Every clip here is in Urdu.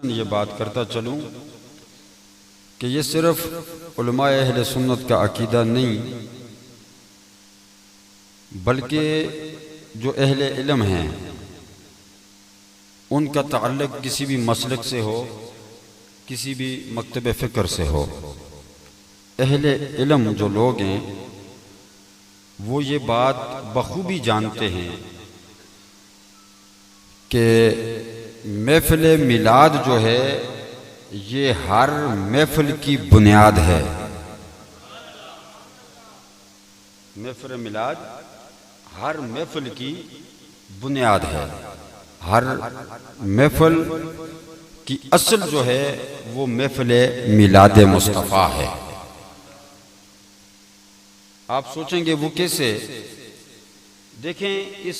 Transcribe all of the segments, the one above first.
یہ بات کرتا چلوں کہ یہ صرف علماء اہل سنت کا عقیدہ نہیں، بلکہ جو اہل علم ہیں ان کا تعلق کسی بھی مسلک سے ہو، کسی بھی مکتب فکر سے ہو، اہل علم جو لوگ ہیں وہ یہ بات بخوبی جانتے ہیں کہ محفل میلاد جو ہے یہ ہر محفل کی بنیاد ہے۔ محفل میلاد ہر محفل کی بنیاد ہے، ہر محفل کی اصل جو ہے وہ محفل میلاد مصطفیٰ ہے۔ آپ سوچیں گے وہ کیسے؟ دیکھیں، اس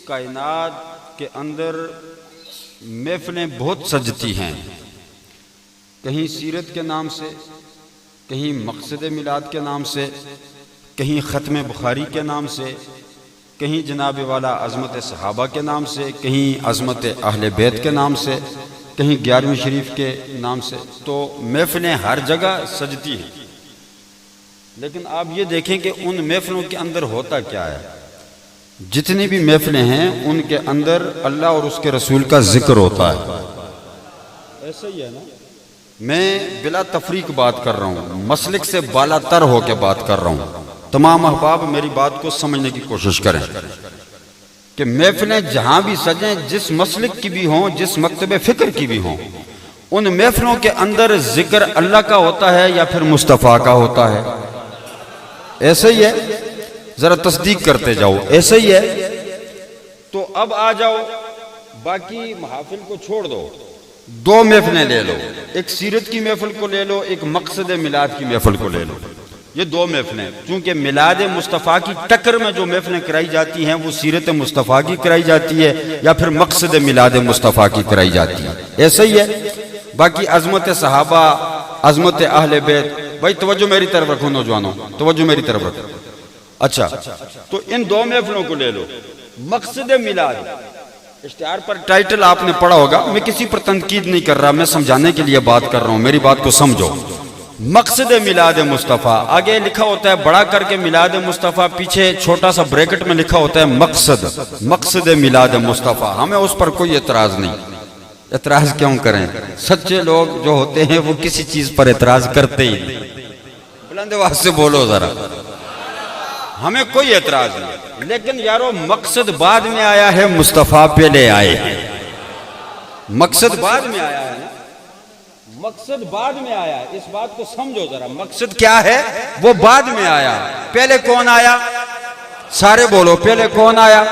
کائنات کے اندر محفلیں بہت سجتی ہیں، کہیں سیرت کے نام سے، کہیں مقصد میلاد کے نام سے، کہیں ختم بخاری کے نام سے، کہیں جناب والا عظمت صحابہ کے نام سے، کہیں عظمت اہل بیت کے نام سے، کہیں 11ویں شریف کے نام سے، تو محفلیں ہر جگہ سجتی ہیں۔ لیکن آپ یہ دیکھیں کہ ان محفلوں کے اندر ہوتا کیا ہے؟ جتنی بھی محفلیں ہیں ان کے اندر اللہ اور اس کے رسول کا ذکر ہوتا ہے۔ ایسا ہی ہے نا؟ میں بلا تفریق بات کر رہا ہوں، مسلک سے بالا تر ہو کے بات کر رہا ہوں۔ تمام احباب میری بات کو سمجھنے کی کوشش کریں کہ محفلیں جہاں بھی سجیں، جس مسلک کی بھی ہوں، جس مکتب فکر کی بھی ہوں، ان محفلوں کے اندر ذکر اللہ کا ہوتا ہے یا پھر مصطفیٰ کا ہوتا ہے؟ ایسا ہی ہے؟ ذرا تصدیق کرتے جاؤ، ایسا ہی ہے؟ تو اب آ جاؤ، باقی محافل کو چھوڑ دو، دو محفلیں لے لو، ایک سیرت کی محفل کو لے لو، ایک مقصد میلاد کی محفل کو لے لو۔ یہ دو محفلیں، چونکہ میلاد مصطفیٰ کی ٹکر میں جو محفلیں کرائی جاتی ہیں وہ سیرت مصطفیٰ کی کرائی جاتی ہے یا پھر مقصد میلاد مصطفیٰ کی کرائی جاتی ہے۔ ایسا ہی ہے؟ باقی عظمت صحابہ، عظمت اہل بیت، بھائی توجہ میری طرف رکھو نوجوانوں، توجہ میری طرف رکھو۔ اچھا، تو ان دو محفلوں کو لے لو۔ مقصد میلاد، اشتہار پر ٹائٹل آپ نے پڑھا ہوگا، میں کسی پر تنقید نہیں کر رہا، میں سمجھانے کے لیے بات کر رہا ہوں، میری بات کو سمجھو۔ مقصد میلاد مصطفیٰ، آگے لکھا ہوتا ہے بڑا کر کے میلاد مصطفیٰ، پیچھے چھوٹا سا بریکٹ میں لکھا ہوتا ہے مقصد میلاد مصطفیٰ۔ ہمیں اس پر کوئی اعتراض نہیں، اعتراض کیوں کریں؟ سچے لوگ جو ہوتے ہیں وہ کسی چیز پر اعتراض کرتے ہی نہیں۔ بلند آواز سے بولو ذرا، ہمیں کوئی اعتراض نہیں۔ لیکن یارو، مقصد بعد میں آیا ہے، مصطفیٰ پہلے آئے ہیں۔ مقصد بعد میں آیا ہے، مقصد بعد میں آیا ہے، اس بات کو سمجھو ذرا۔ مقصد کیا ہے؟ وہ بعد میں آیا۔ پہلے کون آیا؟ سارے بولو، پہلے کون آیا؟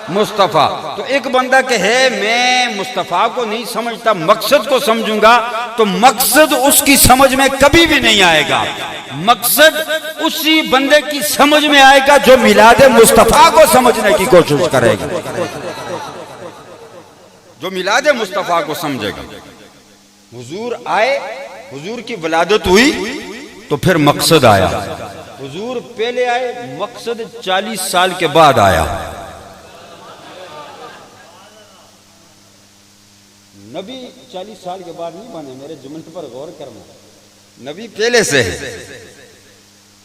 مصطفیٰ۔ تو ایک بندہ کہ ہے میں مصطفیٰ کو نہیں سمجھتا، مقصد کو سمجھوں گا، تو مقصد اس کی سمجھ میں کبھی بھی نہیں آئے گا۔ مقصد اسی بندے کی سمجھ میں آئے گا جو میلاد مصطفیٰ کو سمجھنے کی کوشش کرے گا، جو میلاد مصطفیٰ کو سمجھے گا۔ حضور آئے، حضور کی ولادت ہوئی تو پھر مقصد آیا۔ حضور پہلے آئے، مقصد 40 سال کے بعد آیا۔ نبی 40 سال کے بعد نہیں بنے، میرے جملے پر غور کرنا۔ نبی پہلے سے ہے،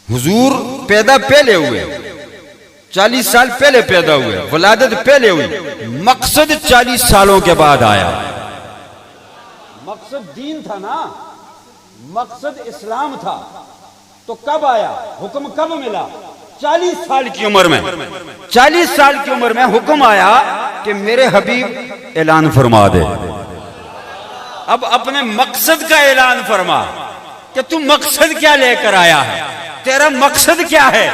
حضور پیدا پہلے ہوئے، 40 سال پہلے پیدا ہوئے، ولادت پہلے ہوئی، مقصد 40 سالوں کے بعد آیا۔ مقصد دین تھا نا، مقصد اسلام تھا، تو کب آیا؟ حکم کب ملا؟ 40 سال کی عمر میں۔ 40 سال کی عمر میں حکم آیا کہ میرے حبیب اعلان فرما دے، اب اپنے مقصد کا اعلان فرما کہ تم مقصد کیا لے کر آیا ہے، تیرا مقصد کیا ہے،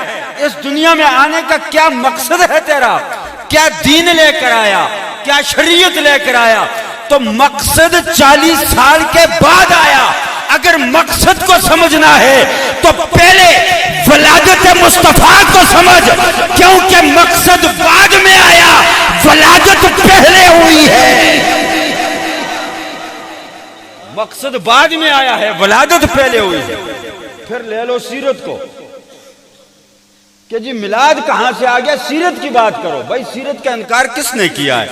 اس دنیا میں آنے کا کیا مقصد ہے تیرا، کیا دین لے کر آیا، کیا شریعت لے کر آیا؟ تو مقصد 40 سال کے بعد آیا۔ اگر مقصد کو سمجھنا ہے تو پہلے ولادت مصطفیٰ کو سمجھ، کیونکہ مقصد بعد میں آیا، ولادت پہلے ہوئی ہے۔ مقصد بعد میں آیا ہے، ولادت پہلے ہوئی ہے۔ پھر لے لو سیرت کو، کہ جی میلاد کہاں سے آ گیا، سیرت کی بات کرو۔ بھائی سیرت کا انکار کس نے کیا ہے؟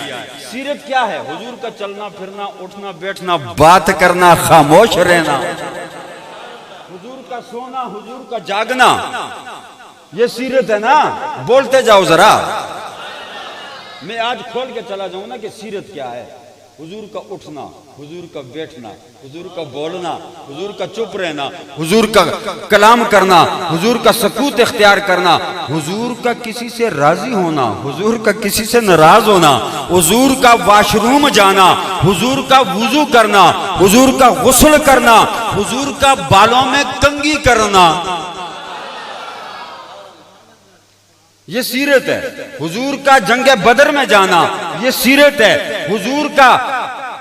سیرت کیا ہے؟ حضور کا چلنا پھرنا، اٹھنا بیٹھنا، بات کرنا، خاموش رہنا، حضور کا سونا، حضور کا جاگنا، یہ سیرت ہے نا۔ بولتے جاؤ ذرا، میں آج کھول کے چلا جاؤں نا کہ سیرت کیا ہے۔ حضور کا اٹھنا، حضور کا بیٹھنا، حضور کا بولنا، حضور کا چپ رہنا، حضور کا کلام کرنا، حضور کا سکوت اختیار کرنا، حضور کا کسی سے راضی ہونا، حضور کا کسی سے ناراض ہونا، حضور کا واش روم جانا، حضور کا وضو کرنا، حضور کا غسل کرنا، حضور کا بالوں میں کنگھی کرنا، یہ سیرت ہے۔ حضور کا جنگ بدر میں جانا، یہ سیرت ہے۔ حضور کا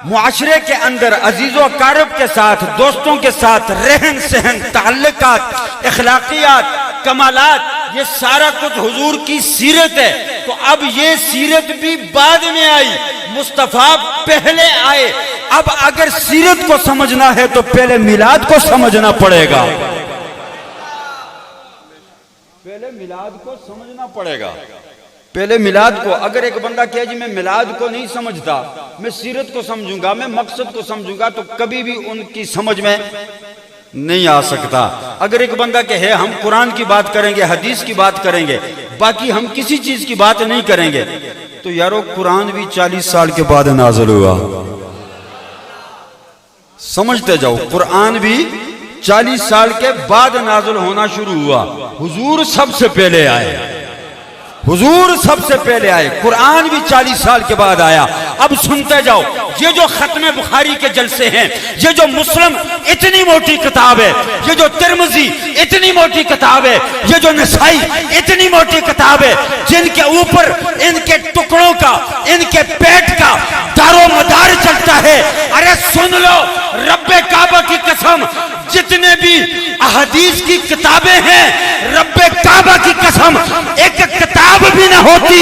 معاشرے کے اندر عزیز و اقارب کے ساتھ، دوستوں کے ساتھ رہن سہن، تعلقات، اخلاقیات، کمالات، یہ سارا کچھ حضور کی سیرت ہے۔ تو اب یہ سیرت بھی بعد میں آئی، مصطفیٰ پہلے آئے۔ اب اگر سیرت کو سمجھنا ہے تو پہلے میلاد کو سمجھنا پڑے گا، پہلے میلاد کو سمجھنا پڑے گا، پہلے میلاد کو۔ اگر ایک بندہ کہے جی میں میلاد کو نہیں سمجھتا، میں سیرت کو سمجھوں گا، میں مقصد کو سمجھوں گا، تو کبھی بھی ان کی سمجھ میں نہیں آ سکتا۔ اگر ایک بندہ کہے ہم قرآن کی بات کریں گے، حدیث کی بات کریں گے، باقی ہم کسی چیز کی بات نہیں کریں گے، تو یارو قرآن بھی 40 سال کے بعد نازل ہوا، سمجھتے جاؤ۔ قرآن بھی 40 سال کے بعد نازل ہونا شروع ہوا۔ حضور سب سے پہلے آئے، حضور سب سے پہلے آئے، قرآن بھی 40 سال کے بعد آیا۔ اب سنتے جاؤ، یہ جو ختم بخاری کے جلسے ہیں، یہ جو مسلم اتنی موٹی کتاب ہے، یہ جو ترمذی اتنی موٹی کتاب ہے، یہ جو نسائی اتنی موٹی کتاب ہے، جن کے اوپر ان کے ٹکڑوں کا، ان کے پیٹ کا دار و مدار چلتا ہے۔ ارے سن لو، رب کعبہ کی قسم، جتنے بھی احادیث کی کتابیں ہیں، رب کعبہ کی قسم، ایک کتاب بھی نہ ہوتی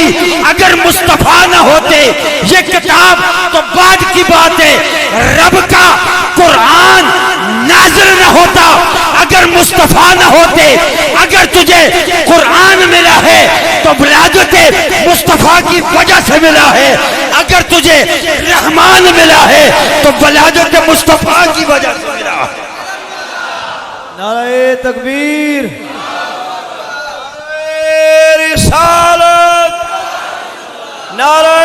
اگر مصطفیٰ نہ ہوتے۔ یہ کتاب تو بعد کی بات ہے، رب کا قرآن نازل نہ ہوتا اگر مصطفیٰ نہ ہوتے۔ اگر تجھے قرآن ملا ہے تو ولادت مصطفیٰ کی وجہ سے ملا ہے، اگر تجھے رحمان ملا ہے تو ولادت مصطفیٰ کی وجہ سے ملا ہے۔ نعرہ تکبیر، رسالت، نعرہ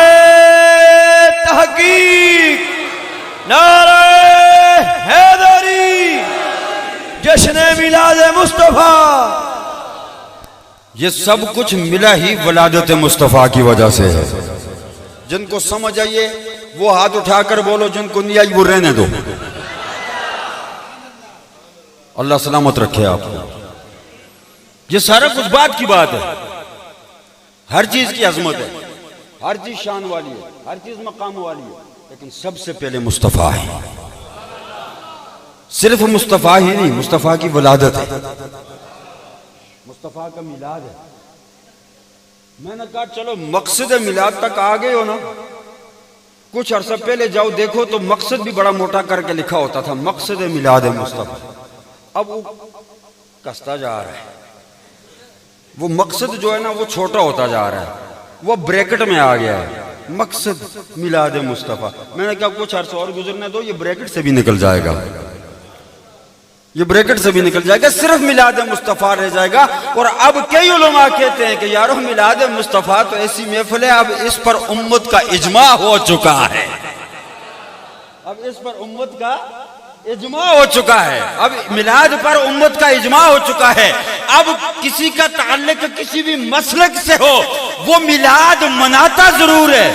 تحقیق، نعرہ حیدری، جشن میلاد مصطفیٰ۔ یہ سب کچھ ملا ہی ولادت مصطفیٰ کی وجہ سے ہے۔ جن کو سمجھ آئیے وہ ہاتھ اٹھا کر بولو، جن کو نہیں آئی وہ رہنے دو۔ اللہ سلامت رکھے آپ کو۔ یہ سارا کچھ بات کی بات ہے، ہر چیز کی عظمت ہے، ہر چیز شان والی ہے، ہر چیز مقام والی ہے، لیکن سب سے پہلے مصطفیٰ ہے۔ صرف مصطفیٰ ہی نہیں، مصطفیٰ کی ولادت ہے، مصطفیٰ کا میلاد ہے۔ میں نے کہا چلو مقصد میلاد تک آ گئے ہو نا، کچھ عرصہ پہلے جاؤ دیکھو تو مقصد بھی بڑا موٹا کر کے لکھا ہوتا تھا، مقصد میلاد مصطفیٰ۔ اب وہ کستا جا رہا ہے، وہ مقصد جو ہے نا وہ چھوٹا ہوتا جا رہا ہے، وہ بریکٹ میں آ گیا ہے، مقصد میلاد مصطفیٰ۔ میں نے کہا کچھ عرصہ اور گزرنے دو، یہ بریکٹ سے بھی نکل جائے گا، یہ بریکٹ سے بھی نکل جائے گا، صرف میلاد مصطفیٰ رہ جائے گا۔ اور اب کئی علماء کہتے ہیں کہ یارو میلاد مصطفیٰ تو ایسی محفل ہے، اب اس پر امت کا اجماع ہو چکا ہے، اب اس پر امت کا اجماع ہو چکا ہے، اب میلاد پر امت کا اجماع ہو چکا ہے۔ اب کسی کا تعلق کسی بھی مسلک سے ہو، وہ میلاد مناتا ضرور ہے،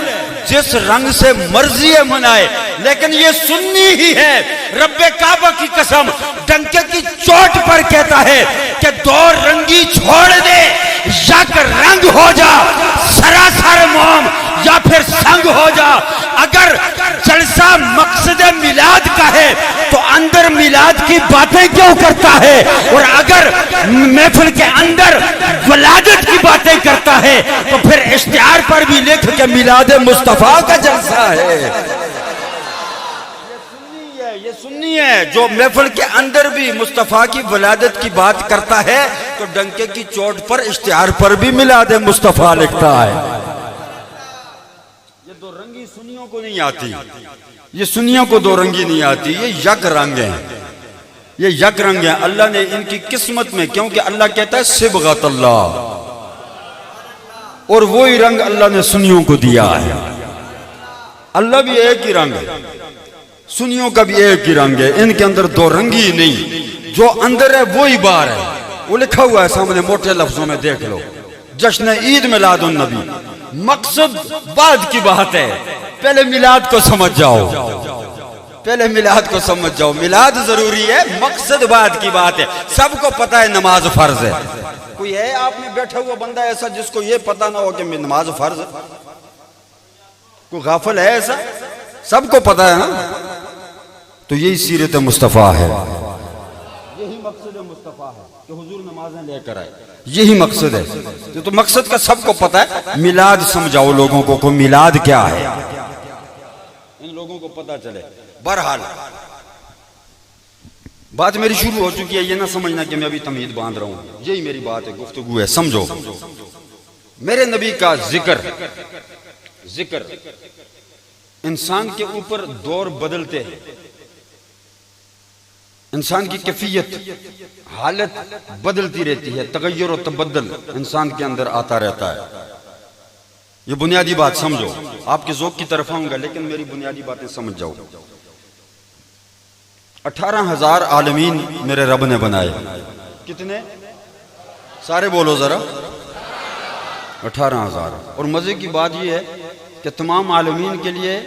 جس رنگ سے مرضی ہے منائے، لیکن یہ سنی ہی ہے۔ رب کعبہ کی قسم ڈنکے کی چوٹ پر کہتا ہے کہ دو رنگی چھوڑ دے، یا کہ رنگ ہو جا سراسر موم یا پھر سنگ ہو جا۔ اگر جلسہ مقصد میلاد کا ہے تو اندر میلاد کی باتیں کیوں کرتا ہے، اور اگر محفل کے اندر ولادت کی باتیں کرتا ہے تو پھر اشتہار پر بھی لکھ کے میلاد مصطفیٰ کا جلسہ ہے۔ یہ سنی ہے جو محفل کے اندر بھی مصطفیٰ کی ولادت کی بات کرتا ہے تو تو ڈنکے کی چوٹ پر اشتہار پر بھی میلاد مصطفیٰ لکھتا ہے۔ یہ دو رنگی سنیوں کو نہیں آتی، یہ سنیوں کو دو رنگی نہیں آتی، یہ یک رنگ ہیں، یہ یک رنگ ہیں۔ اللہ نے ان کی قسمت میں، کیونکہ اللہ کہتا ہے صبغۃ اللہ، اور وہی رنگ اللہ نے سنیوں کو دیا ہے۔ اللہ بھی ایک ہی رنگ ہے، سنیوں کا بھی ایک ہی رنگ ہے، ان کے اندر دو رنگی نہیں، جو اندر ہے وہی باہر ہے۔ وہ لکھا ہوا ہے سامنے موٹے لفظوں میں، دیکھ لو، جشن عید میلاد النبی، مقصد بعد کی بات ہے، پہلے میلاد کو سمجھ جاؤ، پہلے میلاد کو سمجھ جاؤ۔ میلاد ضروری ہے، مقصد بعد کی بات ہے۔ سب کو پتہ ہے نماز فرض ہے، کوئی ہے آپ میں بیٹھا ہوا بندہ ایسا جس کو یہ پتہ نہ ہو کہ نماز فرض ہے؟ کوئی غافل ہے ایسا؟ سب کو پتہ ہے نا۔ تو یہی سیرت مصطفیٰ ہے، یہی مقصد مصطفیٰ ہے کہ حضور نمازیں لے کر آئے، یہی مقصد ہے۔ تو مقصد کا سب کو پتہ ہے، میلاد سمجھاؤ لوگوں کو میلاد کیا ہے، ان لوگوں کو پتہ چلے۔ بہرحال بات میری شروع ہو چکی ہے، یہ نہ سمجھنا کہ میں ابھی تمہید باندھ رہا ہوں، یہی میری بات ہے، گفتگو ہے، سمجھو۔ میرے نبی کا ذکر انسان کے اوپر دور بدلتے ہیں، انسان کی کیفیت، حالت بدلتی رہتی ہے، تغیر و تبدل انسان کے اندر آتا رہتا ہے۔ یہ بنیادی بات سمجھو، آپ کے ذوق کی طرف آؤں گا لیکن میری بنیادی باتیں سمجھ جاؤ۔ 18,000 عالمین میرے رب نے بنائے، کتنے؟ سارے بولو ذرا، 18,000۔ اور مزے کی بات یہ ہے کہ تمام عالمین کے لیے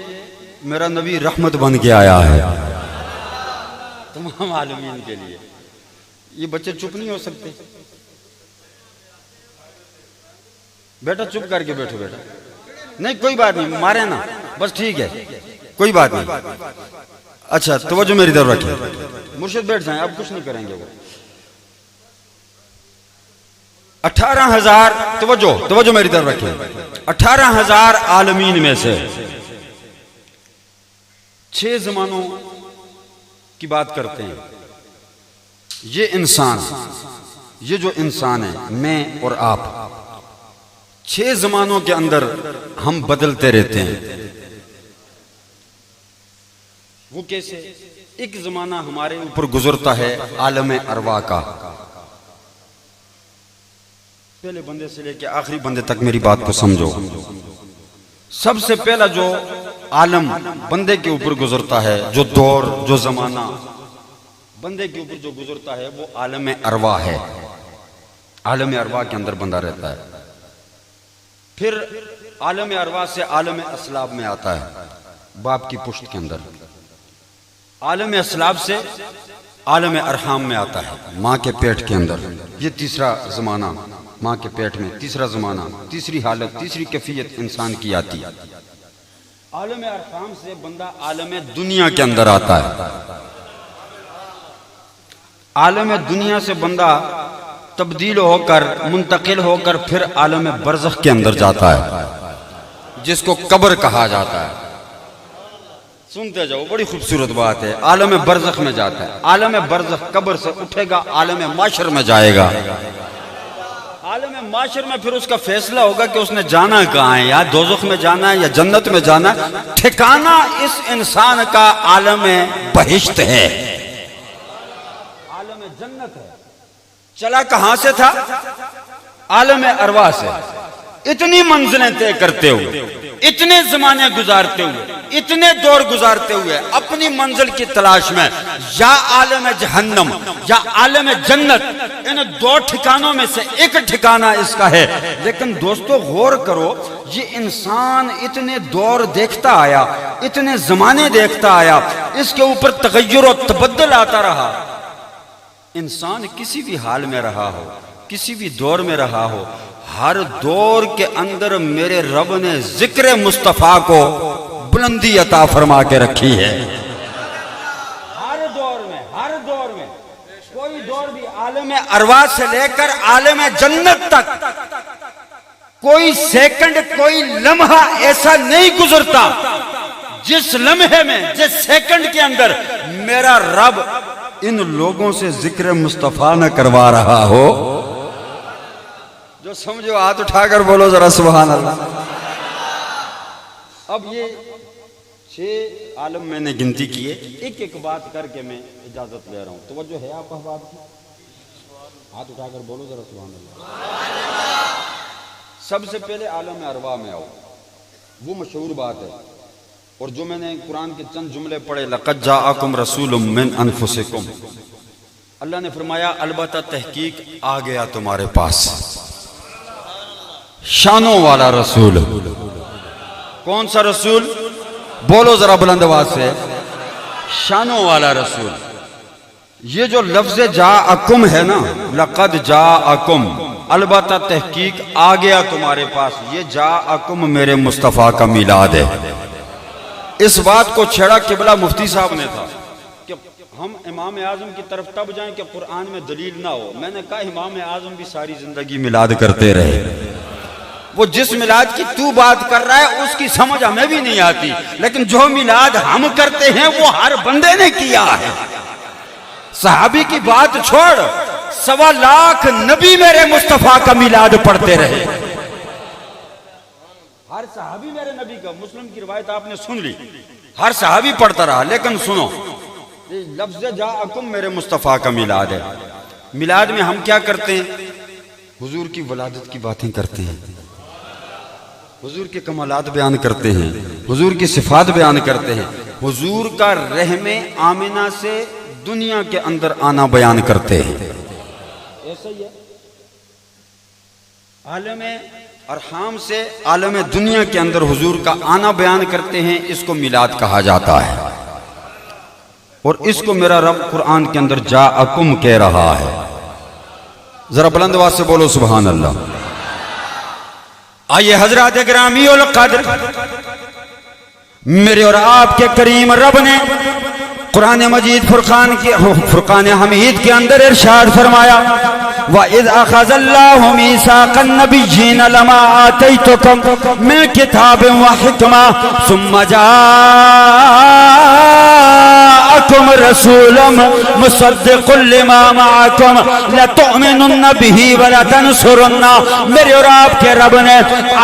میرا نبی رحمت بن کے آیا ہے، تمام عالمین کے لیے۔ یہ بچے چپ نہیں ہو سکتے، بیٹا چپ کر کے بیٹھو بیٹا، نہیں کوئی بات نہیں، مارے نا، بس ٹھیک ہے، کوئی بات نہیں۔ اچھا توجہ میری طرف رکھیں، مرشد بیٹھ جائیں، اب کچھ نہیں کریں گے وہ۔ 18,000، توجہ میری طرف رکھیں، 18,000 عالمین میں سے 6 زمانوں کی بات کرتے ہیں۔ یہ انسان، یہ جو انسان ہے، میں اور آپ، 6 زمانوں کے اندر ہم بدلتے رہتے ہیں۔ وہ کیسے؟ ایک زمانہ ہمارے اوپر گزرتا ہے عالم ارواح کا، پہلے بندے سے لے کے آخری بندے تک میری بات کو سمجھو۔ سب سے پہلا جو عالم بندے کے اوپر گزرتا ہے، جو دور، جو زمانہ بندے کے اوپر جو گزرتا ہے، وہ عالم ارواح ہے۔ عالم ارواح کے اندر بندہ رہتا ہے۔ پھر عالم ارواح سے عالم اسلاب میں آتا ہے، باپ کی پشت کے اندر۔ عالم اسلاب سے عالم ارحام میں آتا ہے، ماں کے پیٹ کے اندر۔ یہ تیسرا زمانہ، ماں کے پیٹ میں تیسرا زمانہ، تیسری حالت، تیسری کیفیت انسان کی آتی ہے۔ عالم ارحام سے بندہ عالم دنیا کے اندر آتا ہے۔ عالم دنیا سے بندہ تبدیل ہو کر، منتقل ہو کر پھر عالم برزخ کے اندر جاتا ہے، جس کو قبر کہا جاتا ہے۔ سنتے جاؤ، بڑی خوبصورت بات ہے۔ عالم برزخ میں جاتا ہے، عالم برزخ قبر سے اٹھے گا، عالم معاشر میں جائے گا۔ عالم معاشر میں پھر اس کا فیصلہ ہوگا کہ اس نے جانا کہاں ہے، یا دوزخ میں جانا ہے یا جنت میں جانا ہے۔ ٹھکانہ اس انسان کا عالم بہشت ہے، عالم جنت ہے۔ چلا کہاں سے تھا؟ عالم ارواح سے۔ اتنی منزلیں طے کرتے ہوئے، اتنے زمانے گزارتے ہوئے، اتنے دور گزارتے ہوئے اپنی منزل کی تلاش میں، یا عالم جہنم یا عالم جنت، ان 2 ٹھکانوں میں سے ایک ٹھکانہ اس کا ہے۔ لیکن دوستو غور کرو، یہ انسان اتنے دور دیکھتا آیا، اتنے زمانے دیکھتا آیا، اس کے اوپر تغیر و تبدل آتا رہا۔ انسان کسی بھی حال میں رہا ہو، کسی بھی دور میں رہا ہو، ہر دور کے اندر میرے رب نے ذکر مصطفیٰ کو بلندی عطا فرما کے رکھی ہے۔ ہر دور میں کوئی دور بھی عالم ارواح سے لے کر عالم جنت تک کوئی سیکنڈ، کوئی لمحہ ایسا نہیں گزرتا جس لمحے میں، جس سیکنڈ کے اندر میرا رب ان لوگوں سے ذکر مصطفیٰ نہ کروا رہا ہو۔ جو سمجھو ہاتھ اٹھا کر بولو ذرا سبحان اللہ۔ اب یہ 6 عالم میں نے گنتی کیے، ایک ایک بات کر کے میں اجازت لے رہا ہوں۔ توجہ ہے آپ احباب کی؟ ہاتھ اٹھا کر بولو ذرا سبحان اللہ۔ سب سے پہلے عالم ارواح میں آؤ، وہ مشہور بات ہے، اور جو میں نے قرآن کے چند جملے پڑھے، لقد جاءکم رسول من انفسکم، اللہ نے فرمایا البتہ تحقیق آ گیا تمہارے پاس شانوں والا رسول۔ کون سا رسول؟ بولو ذرا بلند آواز سے، شانوں والا رسول۔ یہ جو لفظ جاءکم ہے نا، لقد جاءکم، البتہ تحقیق آ گیا تمہارے پاس، یہ جاءکم میرے مصطفیٰ کا میلاد ہے۔ اس بات کو چھیڑا قبلہ مفتی صاحب نے تھا کہ ہم امام اعظم کی طرف تب جائیں کہ قرآن میں دلیل نہ ہو۔ میں نے کہا امام اعظم بھی ساری زندگی میلاد کرتے رہے، وہ جس میلاد کی تو بات کر رہا ہے اس کی سمجھ ہمیں بھی نہیں آتی، لیکن جو میلاد ہم کرتے ہیں وہ ہر بندے نے کیا ہے۔ صحابی کی بات چھوڑ، 1.25 لاکھ نبی میرے مصطفیٰ کا میلاد پڑھتے رہے، ہر صحابی میرے نبی کا۔ مسلم کی روایت آپ نے سن لی، ہر صحابی پڑھتا رہا، لیکن سنو، لفظ جاءکم میرے مصطفیٰ کا میلاد ہے۔ میلاد میں ہم کیا کرتے ہیں؟ حضور کی ولادت کی باتیں کرتے ہیں، حضور کے کمالات بیان کرتے ہیں، حضور کی صفات بیان کرتے ہیں، حضور کا رحم آمنہ سے دنیا کے اندر آنا بیان کرتے ہیں۔ ایسا ہی ہے، عالم ارحام سے عالم دنیا کے اندر حضور کا آنا بیان کرتے ہیں، اس کو میلاد کہا جاتا ہے، اور اس کو میرا رب قرآن کے اندر جاءکم کہہ رہا ہے۔ ذرا بلند آواز سے بولو سبحان اللہ۔ آئیے حضرات گرامی القدر، میرے اور آپ کے کریم رب نے قرآن مجید فرقان حمید کے اندر ارشاد فرمایا، وَإِذْ أَخَذَ اللَّهُ مِيثَاقَ النَّبِيِّينَ لَمَا آتَيْتُكُم مِّن كِتَابٍ وَحِكْمَةٍ ثُمَّ جَاءَكُمْ رَسُولٌ مُصَدِّقٌ لِّمَا مَعَكُمْ لَتُؤْمِنُنَّ بِهِ وَلَتَنصُرُنَّهُ۔ میرے اور آپ کے رب نے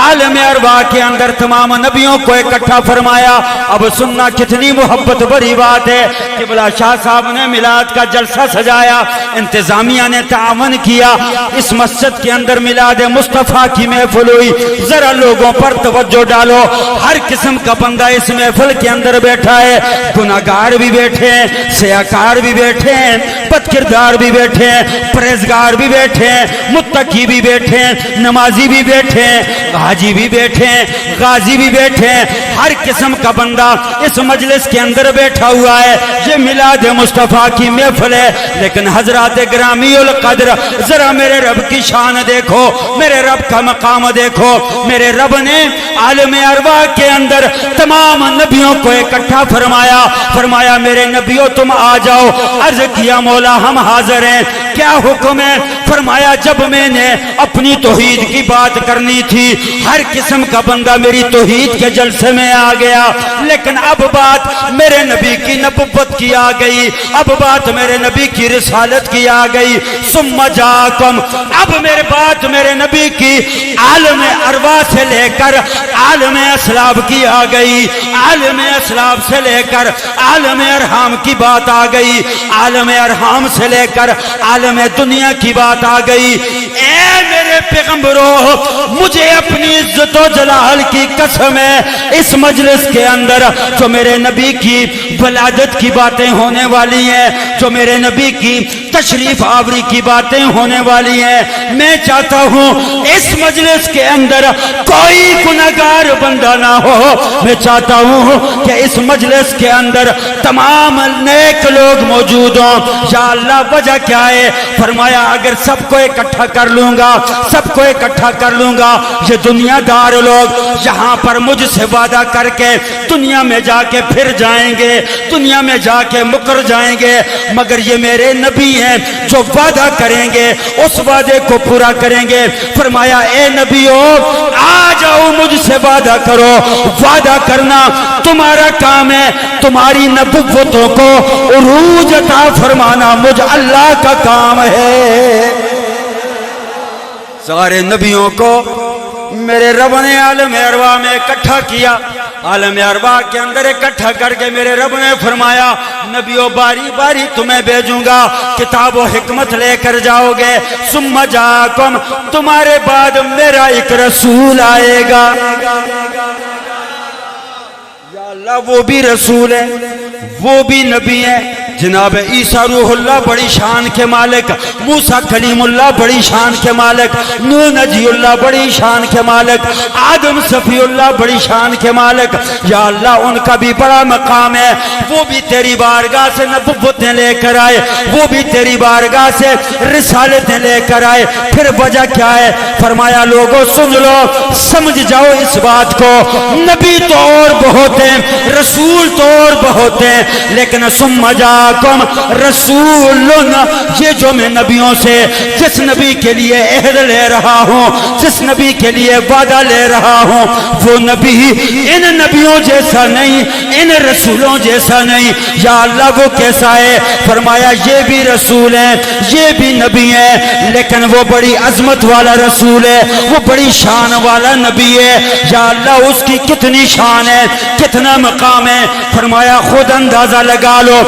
عالم ارواح کے اندر تمام نبیوں کو اکٹھا فرمایا۔ اب سننا کتنی محبت بری بات ہے۔ قبلہ شاہ صاحب نے میلاد کا جلسہ سجایا، انتظامیہ نے تعاون کیا، اس مسجد کے اندر میلاد مصطفیٰ کی محفل ہوئی۔ ذرا لوگوں پر توجہ ڈالو، ہر قسم کا بندہ اس محفل کے اندر بیٹھا ہے، گناہگار بھی بیٹھے ہیں، سیاکار بھی بیٹھے ہیں، بد کردار بھی بیٹھے ہیں، پرہیزگار بھی بیٹھے ہیں، متقی بھی بیٹھے ہیں، نمازی بھی بیٹھے ہیں، حاجی بھی بیٹھے ہیں، غازی بھی بیٹھے ہیں، ہر قسم کا بندہ اس مجلس کے اندر بیٹھا ہوا ہے۔ یہ میلاد مصطفیٰ کی محفل ہے، لیکن حضرات گرامی القدر، ذرا میرے رب کی شان دیکھو، میرے رب کا مقام دیکھو۔ میرے رب نے عالم ارواح کے اندر تمام نبیوں کو اکٹھا فرمایا میرے نبیوں تم آ جاؤ۔ عرض کیا مولا ہم حاضر ہیں، کیا حکم ہے؟ فرمایا جب میں نے اپنی توحید کی بات کرنی تھی، ہر قسم کا بندہ میری توحید کے جلسے میں آ گیا، لیکن اب بات میرے نبی کی نبوت کی آ گئی، اب بات میرے نبی کی رسالت کی آ گئی۔ ثم جاءکم، اب میرے بات میرے نبی کی عالم ارواح سے لے کر عالم اسلاب کی آ گئی، عالم اسلاب سے لے کر عالم ارحام کی بات آ گئی، عالم ارحام سے لے کر عالم دنیا کی بات آ گئی۔ اے میرے پیغمبروں، مجھے اپنی عزت و جلال کی قسم ہے، اس مجلس کے اندر جو میرے نبی کی ولادت کی باتیں ہونے والی ہیں، جو میرے نبی کی تشریف آوری کی باتیں ہونے والی ہیں، میں چاہتا ہوں اس مجلس کے اندر کوئی گناہگار بندہ نہ ہو۔ میں چاہتا ہوں کہ اس مجلس کے اندر تمام نیک لوگ موجود ہوں۔ یا اللہ وجہ کیا ہے؟ فرمایا اگر سب کو اکٹھا کر لوں گا، سب کو اکٹھا کر لوں گا، یہ دنیا دار لوگ یہاں پر مجھ سے وعدہ کر کے دنیا میں جا کے پھر جائیں گے، دنیا میں جا کے مکر جائیں گے، مگر یہ میرے نبی ہیں جو وعدہ کریں گے اس وعدے کو پورا کریں گے۔ فرمایا اے نبیوں آ جاؤ، مجھ سے وعدہ کرو۔ وعدہ کرنا تمہارا کام ہے، تمہاری نبوتوں کو عروج عطا فرمانا مجھ اللہ کا کام ہے۔ سارے نبیوں کو میرے رب نے عالم ارواح میں اکٹھا کیا. عالم ارواح کے اندر اکٹھا کر کے میرے رب نے فرمایا نبیوں باری باری تمہیں بھیجوں گا, کتاب و حکمت لے کر جاؤ گے. ثم جاءکم, تمہارے بعد میرا ایک رسول آئے گا. یا اللہ وہ بھی رسول ہے, وہ بھی نبی ہے. جناب عیسیٰ روح اللہ بڑی شان کے مالک, موسیٰ کلیم اللہ بڑی شان کے مالک, نوح نجی اللہ بڑی شان کے مالک, آدم صفی اللہ بڑی شان کے مالک. یا اللہ ان کا بھی بڑا مقام ہے, وہ بھی تیری بارگاہ سے نبوتیں لے کر آئے, وہ بھی تیری بارگاہ سے رسالتیں لے کر آئے. پھر وجہ کیا ہے؟ فرمایا لوگوں سن لو, سمجھ جاؤ اس بات کو, نبی تو اور بہت ہیں, رسول تو اور بہت ہیں, لیکن ثم جاءکم رسول, یہ جو میں نبیوں سے جس نبی کے لیے عہد لے رہا ہوں, جس نبی کے لیے وعدہ لے رہا ہوں, وہ نبی ان نبیوں جیسا نہیں, ان رسولوں جیسا نہیں. یا اللہ وہ کیسا ہے؟ فرمایا یہ بھی رسول ہیں, یہ بھی نبی ہیں, لیکن وہ بڑی عظمت والا رسول ہے, وہ بڑی شان والا نبی ہے. یا اللہ اس کی کتنی شان ہے, کتنا مقام ہے. فرمایا خود اندازہ لگا لو,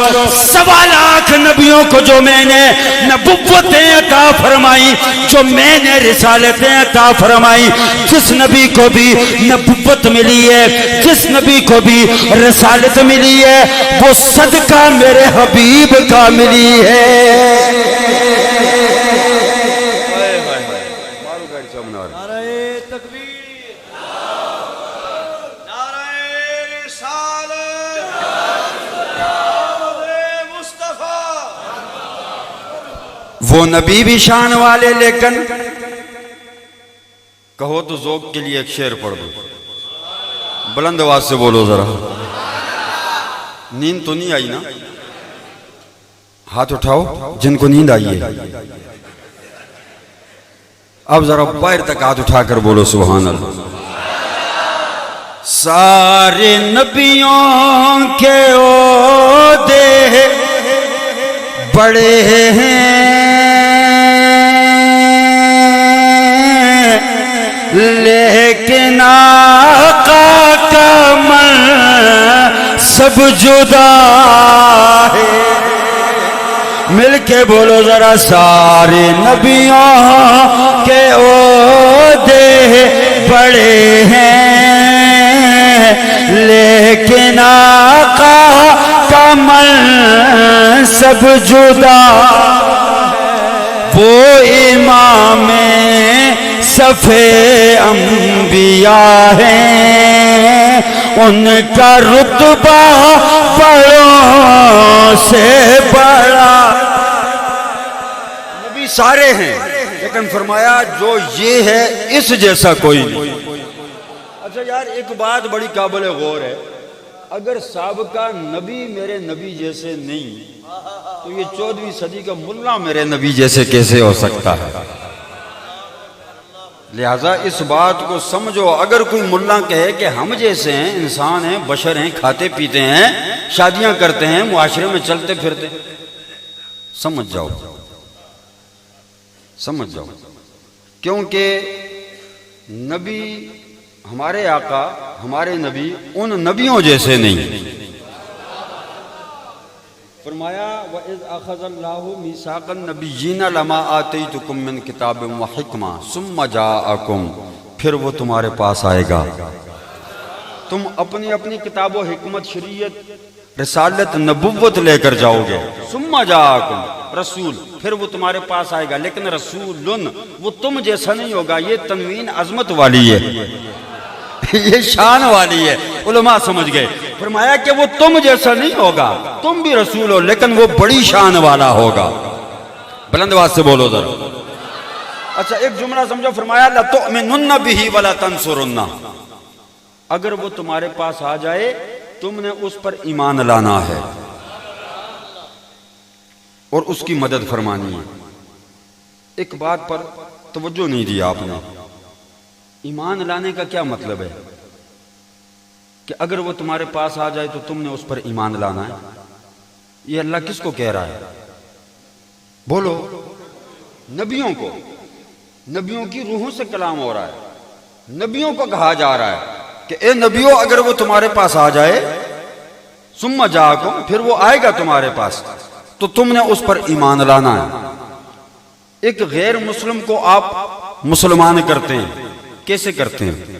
1.25 لاکھ نبیوں کو جو میں نے نبوتیں عطا فرمائی, جو میں نے رسالتیں عطا فرمائی, جس نبی کو بھی نبوت ملی ہے, جس نبی کو بھی رسالت ملی ہے, وہ صدقہ میرے حبیب کا ملی ہے. نعرہ تکبیر, نعرہ رسالت, محمد مصطفیٰ. وہ نبی بھی شان والے, لیکن کہو تو ذوق کے لیے ایک شعر پڑھ دو, بلند آواز سے بولو ذرا. نیند تو نہیں آئی نا؟ ہاتھ اٹھاؤ جن کو نیند آئی ہے. اب ذرا باہر تک ہاتھ اٹھا کر بولو سبحان اللہ. سارے نبیوں کے عہدے بڑے ہیں, لیکن آقا کا منصب جدا ہے. مل کے بولو ذرا, سارے نبیوں کے عہدے بڑے ہیں, لیکن آقا کا منصب جدا. وہ امام صفِ انبیاء ہیں, ان کا رتبہ بڑوں سے بڑا. نبی سارے ہیں, لیکن فرمایا جو یہ ہے اس جیسا کوئی نہیں. اچھا یار ایک بات بڑی قابل غور ہے, اگر سابقہ نبی میرے نبی جیسے نہیں تو یہ 14ویں صدی کا ملا میرے نبی جیسے کیسے ہو سکتا ہے؟ لہٰذا اس بات کو سمجھو, اگر کوئی ملا کہے کہ ہم جیسے ہیں, انسان ہیں, بشر ہیں, کھاتے پیتے ہیں, شادیاں کرتے ہیں, معاشرے میں چلتے پھرتے, سمجھ جاؤ, سمجھ جاؤ, کیونکہ نبی ہمارے آقا, ہمارے نبی ان نبیوں جیسے نہیں. فرمایا وَإِذْ أَخَذَ اللَّهُ مِيثَاقَ النَّبِيِّينَ لَمَا آتَيْتُكُم مِّن كِتَابٍ وَحِكْمَةٍ ثُمَّ جَاءَكُم, پھر وہ تمہارے پاس آئے گا. تم اپنی اپنی کتاب و حکمت, شریعت, رسالت, نبوت لے کر جاؤ گے. ثُمَّ جَاءَكُم رسول, پھر وہ تمہارے پاس آئے گا, لیکن رسول وہ تم جیسا نہیں ہوگا. یہ تنوین عظمت والی ہے, یہ شان والی ہے, علماء سمجھ گئے. فرمایا کہ وہ تم جیسا نہیں ہوگا, تم بھی رسول ہو لیکن وہ بڑی شان والا ہوگا. بلند آواز سے بولو ذرا. اچھا ایک جملہ سمجھو, فرمایا لَتُؤْمِنُنَّ بِهِ وَلَا تَنْصُرُنَّ, اگر وہ تمہارے پاس آ جائے تم نے اس پر ایمان لانا ہے اور اس کی مدد فرمانی ہے. ایک بات پر توجہ نہیں دی آپ نے, ایمان لانے کا کیا مطلب ہے؟ کہ اگر وہ تمہارے پاس آ جائے تو تم نے اس پر ایمان لانا ہے. یہ اللہ کس کو کہہ رہا ہے؟ بولو. نبیوں کو. نبیوں کی روحوں سے کلام ہو رہا ہے، نبیوں کو کہا جا رہا ہے کہ اے نبیوں اگر وہ تمہارے پاس آ جائے، ثم جاءکم، پھر وہ آئے گا تمہارے پاس، تو تم نے اس پر ایمان لانا ہے۔ ایک غیر مسلم کو آپ مسلمان کرتے ہیں، کیسے کرتے ہیں؟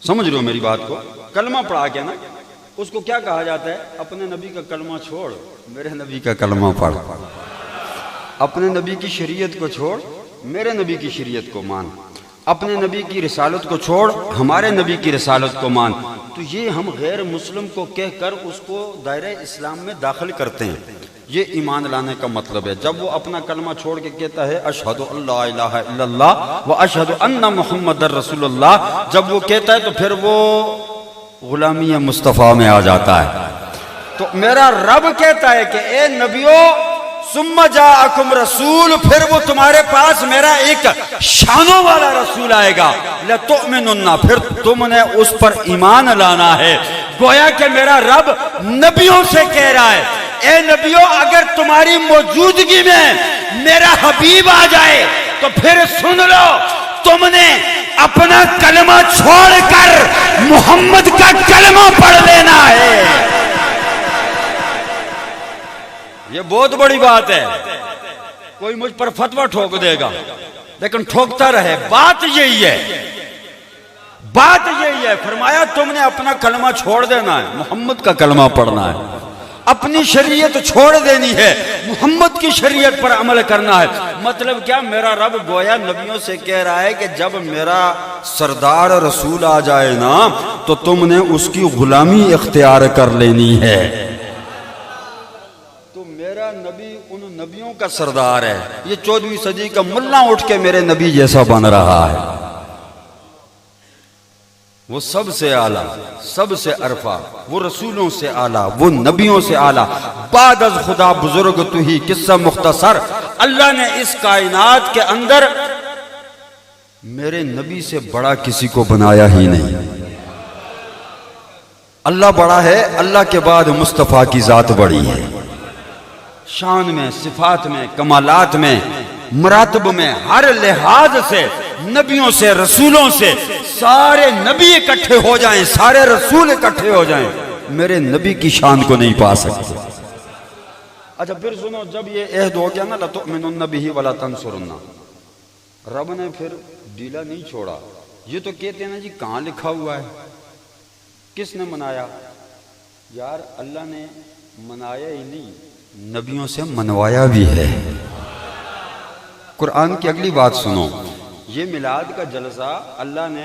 سمجھ رہے ہو میری بات کو؟ کلمہ پڑھا کے نا، اس کو کیا کہا جاتا ہے؟ اپنے نبی کا کلمہ چھوڑ، میرے نبی کا کلمہ پڑھ، اپنے نبی کی شریعت کو چھوڑ، میرے نبی کی شریعت کو مان، اپنے نبی کی رسالت کو چھوڑ، ہمارے نبی کی رسالت کو مان۔ تو یہ ہم غیر مسلم کو کہہ کر اس کو دائرہ اسلام میں داخل کرتے ہیں، یہ ایمان لانے کا مطلب ہے۔ جب وہ اپنا کلمہ چھوڑ کے کہتا ہے اشہد ان لا الہ الا اللہ و اشہد ان محمد رسول اللہ، جب وہ کہتا ہے تو پھر وہ غلامی مصطفیٰ میں آ جاتا ہے۔ تو میرا رب کہتا ہے کہ اے نبیو ثم جاءکم رسول، پھر وہ تمہارے پاس میرا ایک شانوں والا رسول آئے گا، لتؤمنن، پھر تم نے اس پر ایمان لانا ہے۔ گویا کہ میرا رب نبیوں سے کہہ رہا ہے اے نبیوں اگر تمہاری موجودگی میں میرا حبیب آ جائے تو پھر سن لو، تم نے اپنا کلمہ چھوڑ کر محمد کا کلمہ پڑھ لینا ہے۔ یہ بہت بڑی بات ہے۔ کوئی مجھ پر فتویٰ ٹھوک دے گا لیکن ٹھوکتا رہے، بات یہی ہے، بات یہی ہے۔ فرمایا تم نے اپنا کلمہ چھوڑ دینا ہے، محمد کا کلمہ پڑھنا ہے، اپنی شریعت چھوڑ دینی ہے، محمد کی شریعت پر عمل کرنا ہے۔ مطلب کیا؟ میرا رب گویا نبیوں سے کہہ رہا ہے کہ جب میرا سردار رسول آ جائے نا تو تم نے اس کی غلامی اختیار کر لینی ہے۔ تو میرا نبی ان نبیوں کا سردار ہے، یہ 14ویں صدی کا ملا اٹھ کے میرے نبی جیسا بن رہا ہے۔ وہ سب سے اعلیٰ، سب سے عرفہ، وہ رسولوں سے اعلیٰ، وہ نبیوں سے اعلیٰ، بعد از خدا بزرگ تو ہی۔ قصہ مختصر، اللہ نے اس کائنات کے اندر میرے نبی سے بڑا کسی کو بنایا ہی نہیں۔ اللہ بڑا ہے، اللہ کے بعد مصطفیٰ کی ذات بڑی ہے، شان میں، صفات میں، کمالات میں، مراتب میں، ہر لحاظ سے، نبیوں سے، رسولوں سے، سارے نبی اکٹھے ہو جائیں، سارے رسول اکٹھے ہو جائیں، میرے نبی کی شان کو نہیں پا سکتے۔ اچھا پھر سنو، جب یہ عہد ہو گیا نا لَتُؤْمِنُنَّ بِهِ وَلَا تَنْصُرُنَّ، رب نے پھر ڈھیلا نہیں چھوڑا۔ یہ تو کہتے ہیں نا جی کہاں لکھا ہوا ہے، کس نے منایا؟ یار اللہ نے منایا ہی نہیں، نبیوں سے منوایا بھی ہے۔ قرآن کی اگلی بات سنو، یہ میلاد کا جلسہ اللہ نے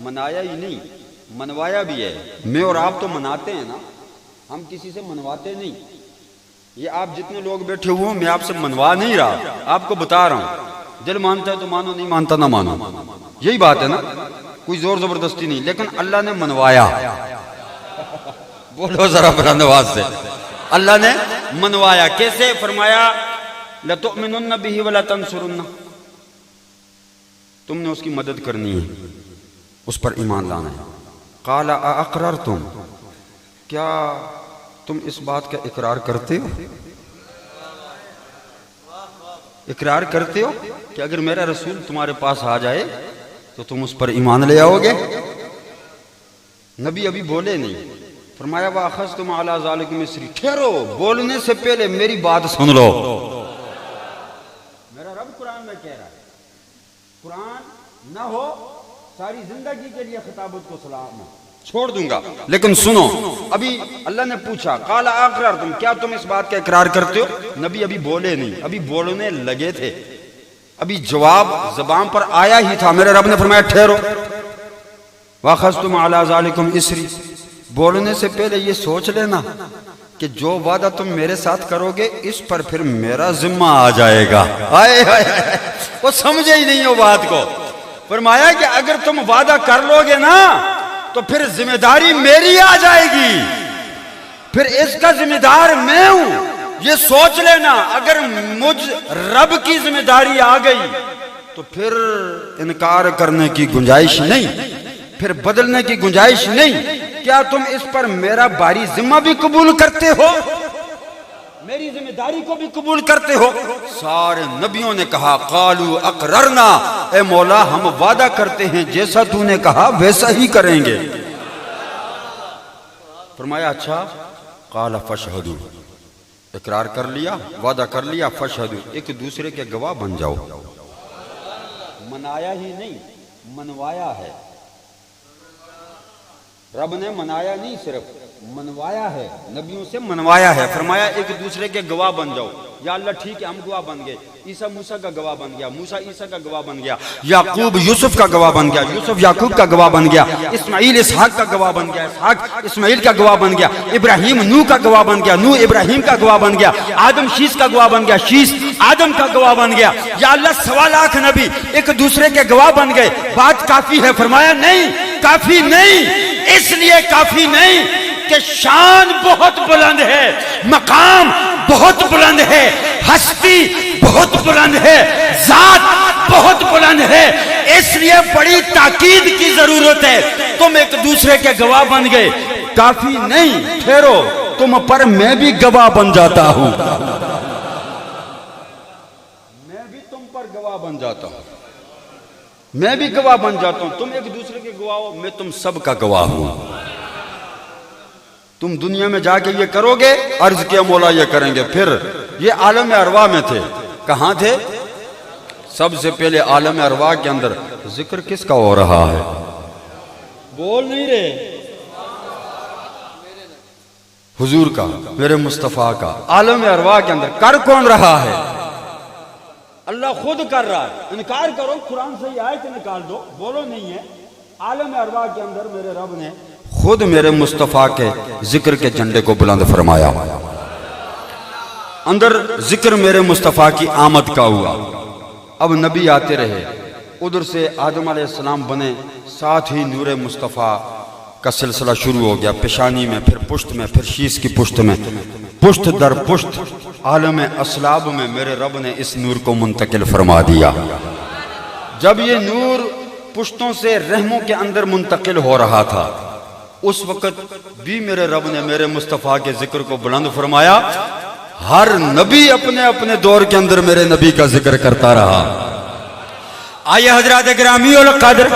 منایا ہی نہیں، منوایا بھی ہے۔ میں اور آپ تو مناتے ہیں نا، ہم کسی سے منواتے نہیں۔ یہ آپ جتنے لوگ بیٹھے ہوئے ہیں، میں آپ سے منوا نہیں رہا، آپ کو بتا رہا ہوں، دل مانتا ہے تو مانو، نہیں مانتا نہ مانو، یہی بات ہے نا، کوئی زور زبردستی نہیں، لیکن اللہ نے منوایا۔ بولو ذرا بلند آواز سے، اللہ نے منوایا۔ کیسے؟ فرمایا لَتُؤْمِنُنَّ بِهِ وَلَا تَنْصُرُنَّ، تم نے اس کی مدد کرنی ہے، اس پر ایمان لانا ہے۔ قَالَ أَأَقْرَرْتُمْ، کیا تم اس بات کا اقرار کرتے ہو؟ اقرار کرتے ہو کہ اگر میرا رسول تمہارے پاس آ جائے تو تم اس پر ایمان لے آؤ گے؟ نبی ابھی بولے نہیں۔ فرمایا وَأَخَذْتُمْ عَلَىٰ ذَلِكُمْ مِصْرِي، ٹھہرو، بولنے سے پہلے میری بات سن لو۔ میرا رب قرآن میں کہہ رہا ہے، قرآن نہ ہو ساری زندگی کے لیے خطابت کو سلام چھوڑ دوں گا، لیکن سنو، ابھی اللہ نے پوچھا قَالَ أَقْرَرْتُمْ، کیا تم اس بات کا اقرار کرتے ہو؟ نبی ابھی بولے نہیں، ابھی بولنے لگے تھے، ابھی جواب زبان پر آیا ہی تھا۔ میرے رب نے فرمایا ٹھہرو، وَأَخَذْتُمْ عَلَىٰ ذَلِكُمْ إِصْرِي، بولنے سے پہلے یہ سوچ لینا کہ جو وعدہ تم میرے ساتھ کرو گے اس پر پھر میرا ذمہ آ جائے گا۔ وہ سمجھے ہی نہیں ہو بات کو۔ فرمایا کہ اگر تم وعدہ کر لو گے نا تو پھر ذمہ داری میری آ جائے گی، پھر اس کا ذمہ دار میں ہوں۔ یہ سوچ لینا، اگر مجھ رب کی ذمہ داری آ گئی تو پھر انکار کرنے کی گنجائش نہیں، پھر بدلنے کی گنجائش نہیں۔ کیا تم اس پر میرا باری ذمہ بھی قبول کرتے ہو؟ میری ذمہ داری کو بھی قبول کرتے ہو؟ سارے نبیوں نے کہا قالوا اقررنا، اے مولا ہم وعدہ کرتے ہیں جیسا تو نے کہا ویسا ہی کریں گے۔ فرمایا اچھا، قال فاشہدوا، اقرار کر لیا، وعدہ کر لیا، فاشہدوا، ایک دوسرے کے گواہ بن جاؤ۔ منایا ہی نہیں، منوایا ہے۔ رب نے منایا نہیں، صرف منوایا ہے، نبیوں سے منوایا ہے۔ فرمایا ایک دوسرے کے گواہ بن جاؤ۔ یا اللہ ٹھیک ہے ہم گواہ بن گئے، عیسیٰ موسیٰ کا گواہ بن گیا، موسیٰ عیسیٰ کا گواہ بن گیا، یعقوب یوسف کا گواہ بن گیا، یوسف یعقوب کا گواہ بن گیا، اسماعیل اسحاق کا گواہ بن گیا، اسحاق اسماعیل کا گواہ بن گیا، ابراہیم نوح کا گواہ بن گیا، نوح ابراہیم کا گواہ بن گیا، آدم شیس کا گواہ بن گیا، شیس آدم کا گواہ بن گیا۔ یا اللہ 1.25 لاکھ نبی ایک دوسرے کے گواہ بن گئے، بات کافی ہے؟ فرمایا نہیں، کافی نہیں۔ اس لیے کافی نہیں کہ شان بہت بلند ہے، مقام بہت بلند ہے، ہستی بہت بلند ہے، ذات بہت بلند ہے، اس لیے بڑی تاکید کی ضرورت ہے۔ تم ایک دوسرے کے گواہ بن گئے، کافی نہیں، ٹھہرو، تم پر میں بھی گواہ بن جاتا ہوں، میں بھی تم پر گواہ بن جاتا ہوں، میں بھی گواہ بن جاتا ہوں۔ تم ایک دوسرے کے گواہ ہو، میں تم سب کا گواہ ہوں۔ تم دنیا میں جا کے یہ کرو گے، عرض کیا مولا یہ کریں گے، پھر یہ عالم ارواح میں تھے، کہاں تھے؟ سب سے پہلے عالم ارواح کے اندر ذکر کس کا ہو رہا ہے؟ بول نہیں رہے؟ حضور کا، میرے مصطفیٰ کا۔ عالم ارواح کے اندر کر کون رہا ہے؟ اللہ خود کر رہا ہے۔ انکار کرو، قرآن سے یہ آیت نکال دو، بولو نہیں ہے۔ عالم ارواح کے اندر میرے رب نے خود میرے مصطفیٰ کے ذکر کے جھنڈے کو بلند فرمایا، اندر ذکر میرے مصطفیٰ کی آمد کا ہوا۔ اب نبی آتے رہے، ادھر سے آدم علیہ السلام بنے، ساتھ ہی نور مصطفیٰ کا سلسلہ شروع ہو گیا، پیشانی میں، پھر پشت میں، پھر شیش کی پشت میں، پشت در پشت عالم اسلاب میں میرے رب نے اس نور کو منتقل فرما دیا۔ جب یہ نور پشتوں سے رحموں کے اندر منتقل ہو رہا تھا، اس وقت بھی میرے رب نے میرے مصطفیٰ کے ذکر کو بلند فرمایا۔ ہر نبی اپنے اپنے دور کے اندر میرے نبی کا ذکر کرتا رہا۔ آئیے حضرات گرامی القدر،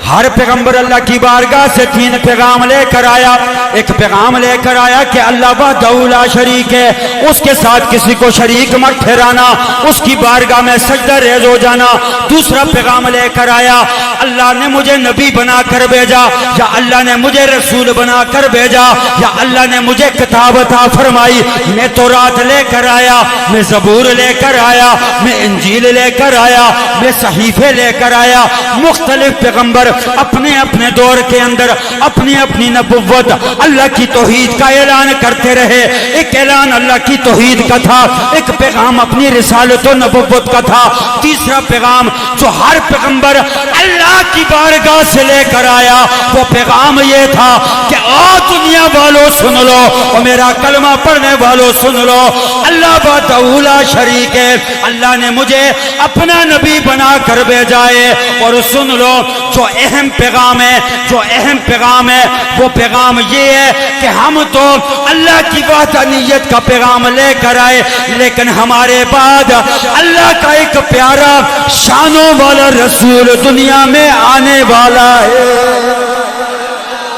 ہر پیغمبر اللہ کی بارگاہ سے 3 پیغام لے کر آیا۔ ایک پیغام لے کر آیا کہ اللہ وحدہ لا شریک ہے، اس کے ساتھ کسی کو شریک مت ٹھہرانا، اس کی بارگاہ میں سجدہ ریز ہو جانا۔ دوسرا پیغام لے کر آیا، اللہ نے مجھے نبی بنا کر بھیجا، یا اللہ نے مجھے رسول بنا کر بھیجا، یا اللہ نے مجھے کتاب عطا فرمائی۔ میں تورات لے کر آیا، میں زبور لے کر آیا، میں انجیل لے کر آیا، میں صحیفے لے کر آیا۔ مختلف پیغمبر اپنے اپنے دور کے اندر اپنی اپنی نبوت، اللہ کی توحید کا اعلان کرتے رہے۔ ایک اعلان اللہ کی توحید کا تھا، ایک پیغام اپنی رسالت و نبوت کا تھا، تیسرا پیغام جو ہر پیغمبر اللہ کی بارگاہ سے لے کر آیا وہ پیغام یہ تھا کہ او دنیا والوں سن لو، اور میرا کلمہ پڑھنے والوں سن لو، اللہ وحدہ لا شریک ہے، اللہ نے مجھے اپنا نبی بنا کر بھیجا ہے۔ اور سن لو جو اہم پیغام ہے، جو اہم پیغام ہے وہ پیغام یہ ہے کہ ہم تو اللہ کی وحدانیت کا پیغام لے کر آئے، لیکن ہمارے بعد اللہ کا ایک پیارا شانوں والا رسول دنیا میں آنے والا ہے،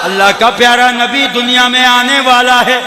اللہ کا پیارا نبی دنیا میں آنے والا ہے۔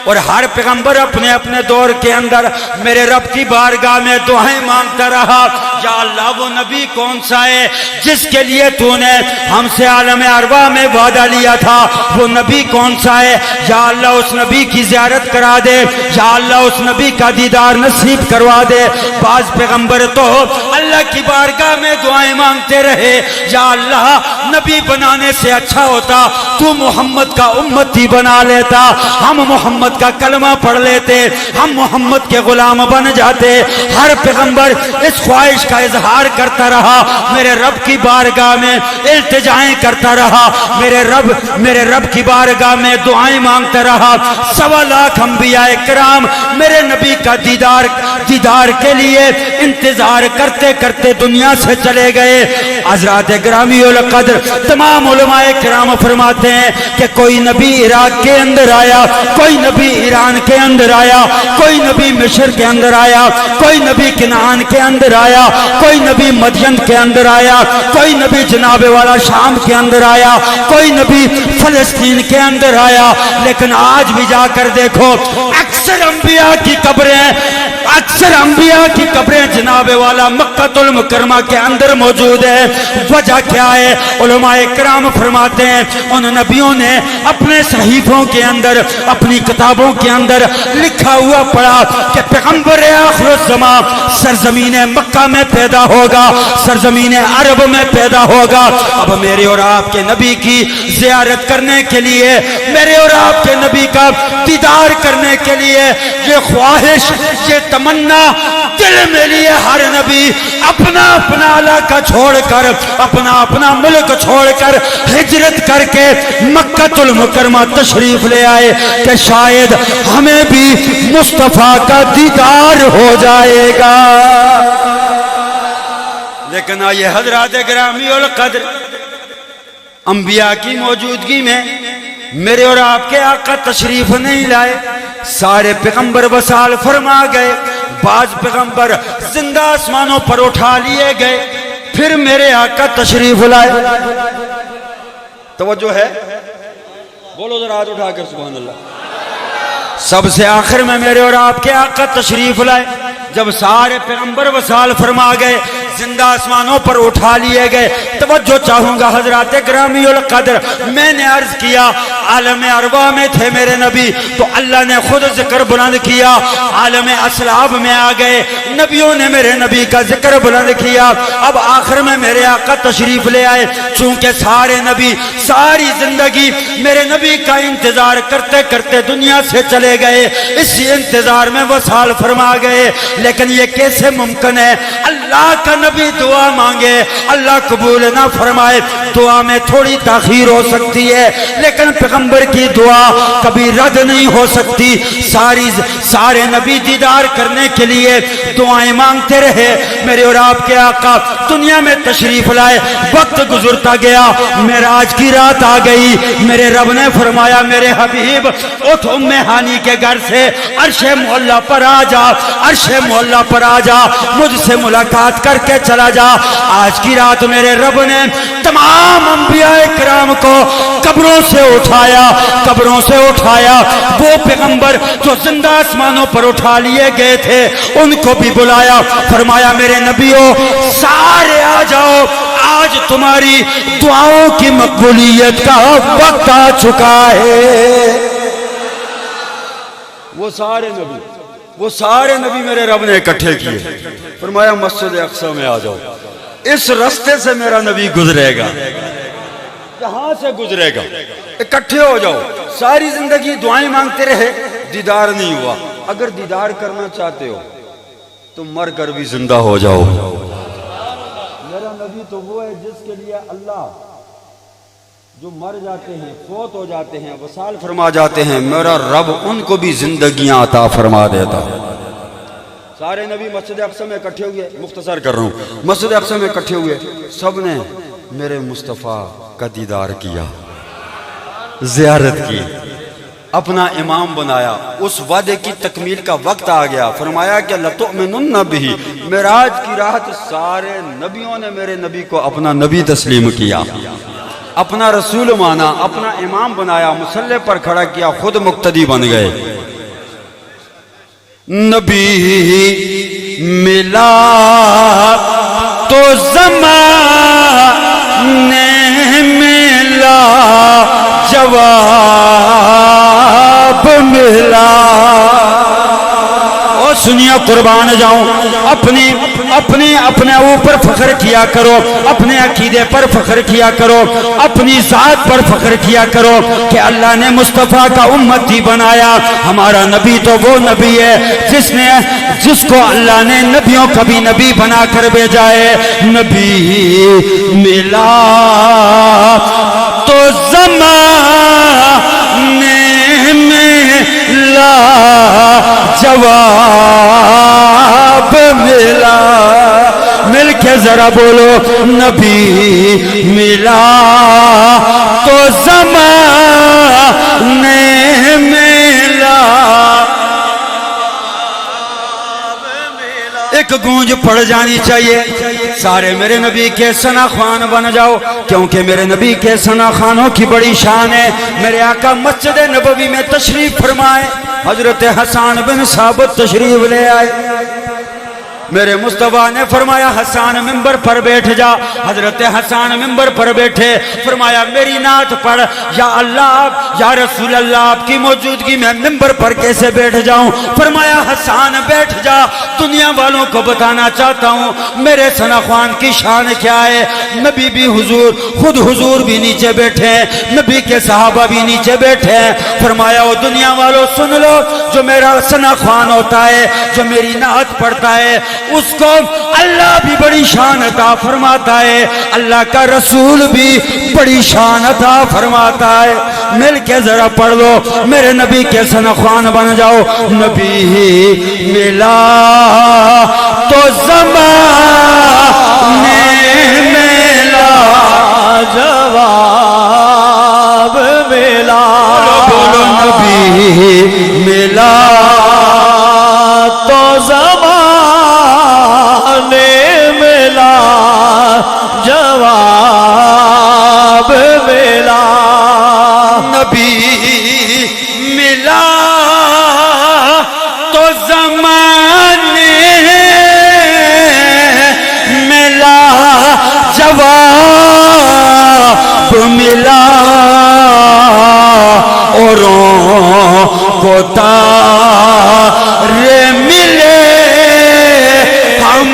اور ہر پیغمبر اپنے اپنے دور کے اندر میرے رب کی بارگاہ میں دعائیں مانگتا رہا، یا اللہ وہ نبی کون سا ہے جس کے لیے تو نے ہم سے عالم ارواح میں وعدہ لیا تھا، وہ نبی کون سا ہے؟ یا اللہ اس نبی کی زیارت کرا دے، یا اللہ اس نبی کا دیدار نصیب کروا دے۔ بعض پیغمبر تو اللہ کی بارگاہ میں دعائیں مانگتے رہے، یا اللہ نبی بنانے سے اچھا ہوتا تو محمد کا امتی بنا لیتا، ہم محمد کا کلمہ پڑھ لیتے، ہم محمد کے غلام بن جاتے۔ ہر پیغمبر اس خواہش کا اظہار کرتا رہا، میرے رب کی بارگاہ میں التجائیں کرتا رہا، میرے رب کی بارگاہ میں دعائیں مانگتا رہا۔ 1.25 لاکھ انبیاء کرام میرے نبی کا دیدار کے لیے انتظار کرتے کرتے دنیا سے چلے گئے۔ حضرات گرامی القدر تمام علماء کرام فرماتے ہیں کہ کوئی نبی عراق کے اندر آیا، کوئی نبی ایران کے اندر آیا، کوئی نبی مصر کے اندر آیا، کوئی نبی کنعان کے اندر آیا، کوئی نبی مدین کے اندر آیا، کوئی نبی جناب والا شام کے اندر آیا، کوئی نبی فلسطین کے اندر آیا، لیکن آج بھی جا کر دیکھو اکثر انبیاء کی قبریں جناب والا مکہ المکرمہ کے اندر موجود ہے۔ وجہ کیا ہے؟ علماء کرام فرماتے ہیں ان نبیوں نے اپنے صحیفوں کے اندر، اپنی کتابوں کے اندر لکھا ہوا پڑھا کہ پیغمبر آخر الزمان سرزمین مکہ میں پیدا ہوگا، سرزمین عرب میں پیدا ہوگا۔ اب میرے اور آپ کے نبی کی زیارت کرنے کے لیے، میرے اور آپ کے نبی کا دیدار کرنے کے لیے یہ خواہش، یہ تمنا دل میں لیے ہر نبی اپنا اپنا علاقہ چھوڑ کر، اپنا اپنا ملک چھوڑ کر ہجرت کر کے مکہ المکرمہ تشریف لے آئے کہ شاید ہمیں بھی مصطفیٰ کا دیدار ہو جائے گا۔ لیکن آئیے حضرات گرامی القدر، انبیاء کی موجودگی میں میرے اور آپ کے آقا تشریف نہیں لائے، سارے پیغمبر وصال فرما گئے، بعض پیغمبر زندہ آسمانوں پر اٹھا لیے گئے، پھر میرے آقا تشریف لائے۔ توجہ ہے؟ بولو ذرا ہاتھ اٹھا کر سبحان اللہ۔ سب سے آخر میں میرے اور آپ کے آقا تشریف لائے، جب سارے پیغمبر وصال فرما گئے، زندہ آسمانوں پر اٹھا لیے گئے۔ توجہ چاہوں گا حضرات گرامی القدر، میں نے عرض کیا عالم ارواح میں تھے میرے نبی تو اللہ نے خود ذکر بلند کیا، عالم اسلاب میں آ گئے، نبیوں نے میرے نبی کا ذکر بلند کیا۔ اب آخر میں میرے آقا تشریف لے آئے، چونکہ سارے نبی ساری زندگی میرے نبی کا انتظار کرتے کرتے دنیا سے چلے گئے، اسی انتظار میں وصال فرما گئے، لیکن یہ کیسے ممکن ہے؟ اللہ کا نبی دعا مانگے اللہ قبول نہ فرمائے، دعا میں تھوڑی تاخیر ہو سکتی ہے لیکن پیغمبر کی دعا کبھی رد نہیں ہو سکتی۔ سارے نبی دیدار کرنے کے لیے دعائیں مانگتے رہے، میرے اور آپ کے آقا دنیا میں تشریف لائے، وقت گزرتا گیا، معراج کی رات آ گئی، میرے رب نے فرمایا میرے حبیب اٹھ ام ہانی کے گھر سے عرش معلیٰ پر آ جا، عرش معلیٰ پر آ جا، مجھ سے ملاقات کر کے چلا جا۔ آج کی رات میرے رب نے تمام انبیاء کرام کو قبروں سے اٹھایا، وہ پیغمبر جو زندہ آسمانوں پر اٹھا لیے گئے تھے ان کو بھی بلایا، فرمایا میرے نبیوں سارے آ جاؤ، آج تمہاری دعاؤں کی مقبولیت کا وقت آ چکا ہے۔ وہ سارے نبی میرے رب نے اکٹھے کیے، فرمایا مسجد اقصی میں آ جاؤ، اس رستے سے میرا نبی گزرے گا، کہاں سے گزرے گا، اکٹھے ہو جاؤ۔ ساری زندگی دعائیں مانگتے رہے، دیدار نہیں ہوا۔ اگر دیدار کرنا چاہتے ہو تو مر کر بھی زندہ ہو جاؤ۔ میرا نبی تو وہ ہے جس کے لیے اللہ جو مر جاتے ہیں، فوت ہو جاتے ہیں، وصال فرما جاتے ہیں، میرا رب ان کو بھی زندگیاں عطا فرما دیتا۔ سارے نبی مسجد اقصی میں اکٹھے ہوئے، مختصر کر رہا ہوں، مسجد اقصی میں اکٹھے ہوئے، سب نے میرے مصطفیٰ کا دیدار کیا، زیارت کی، اپنا امام بنایا۔ اس وعدے کی تکمیل کا وقت آ گیا، فرمایا کہ لَتُؤْمِنُنَّ بِهِ، معراج کی رات سارے نبیوں نے میرے نبی کو اپنا نبی تسلیم کیا، اپنا رسول مانا، اپنا امام بنایا، مصلی پر کھڑا کیا، خود مقتدی بن گئے۔ نبی ملا تو زمانے ملا، جواب ملا۔ اور سنیا قربان جاؤں، اپنے اوپر فخر کیا کرو، اپنے عقیدے پر فخر کیا کرو، اپنی ذات پر فخر کیا کرو کہ اللہ نے مصطفیٰ کا امتی بنایا۔ ہمارا نبی تو وہ نبی ہے جس کو اللہ نے نبیوں کا بھی نبی بنا کر بھیجا ہے۔ نبی ملا تو زمانے ملا، جواب ملا۔ مل کے کے ذرا بولو نبی ملا تو زمانے ملا. ایک گونج پڑ جانی چاہیے سارے میرے نبی کے ثنا خوان بن جاؤ کیونکہ میرے نبی کے ثنا خوانوں کی بڑی شان ہے. میرے آقا مسجد نبوی میں تشریف فرمائے حضرت حسان بن ثابت تشریف لے آئے. میرے مصطفیٰ نے فرمایا حسان ممبر پر بیٹھ جا. حضرت حسان ممبر پر بیٹھے فرمایا میری نعت پڑھ. یا اللہ یا رسول اللہ آپ کی موجودگی میں ممبر پر کیسے بیٹھ جاؤں؟ فرمایا حسان بیٹھ جا دنیا والوں کو بتانا چاہتا ہوں میرے ثنا خوان کی شان کیا ہے. نبی بھی حضور خود حضور بھی نیچے بیٹھے نبی کے صحابہ بھی نیچے بیٹھے. فرمایا وہ دنیا والوں سن لو جو میرا ثنا خوان ہوتا ہے جو میری نعت پڑھتا ہے اس کو اللہ بھی بڑی شان عطا فرماتا ہے اللہ کا رسول بھی بڑی شان عطا فرماتا ہے. مل کے ذرا پڑھ لو میرے نبی کے ثنا خوان بن جاؤ. نبی ملا تو زمانے ملا جواب ملا. بولو نبی ملا تو زمانے ملا جواب ملا. نبی ملا تو زمانے ملا جواب ملا. اوروں کو تارے ملے ہم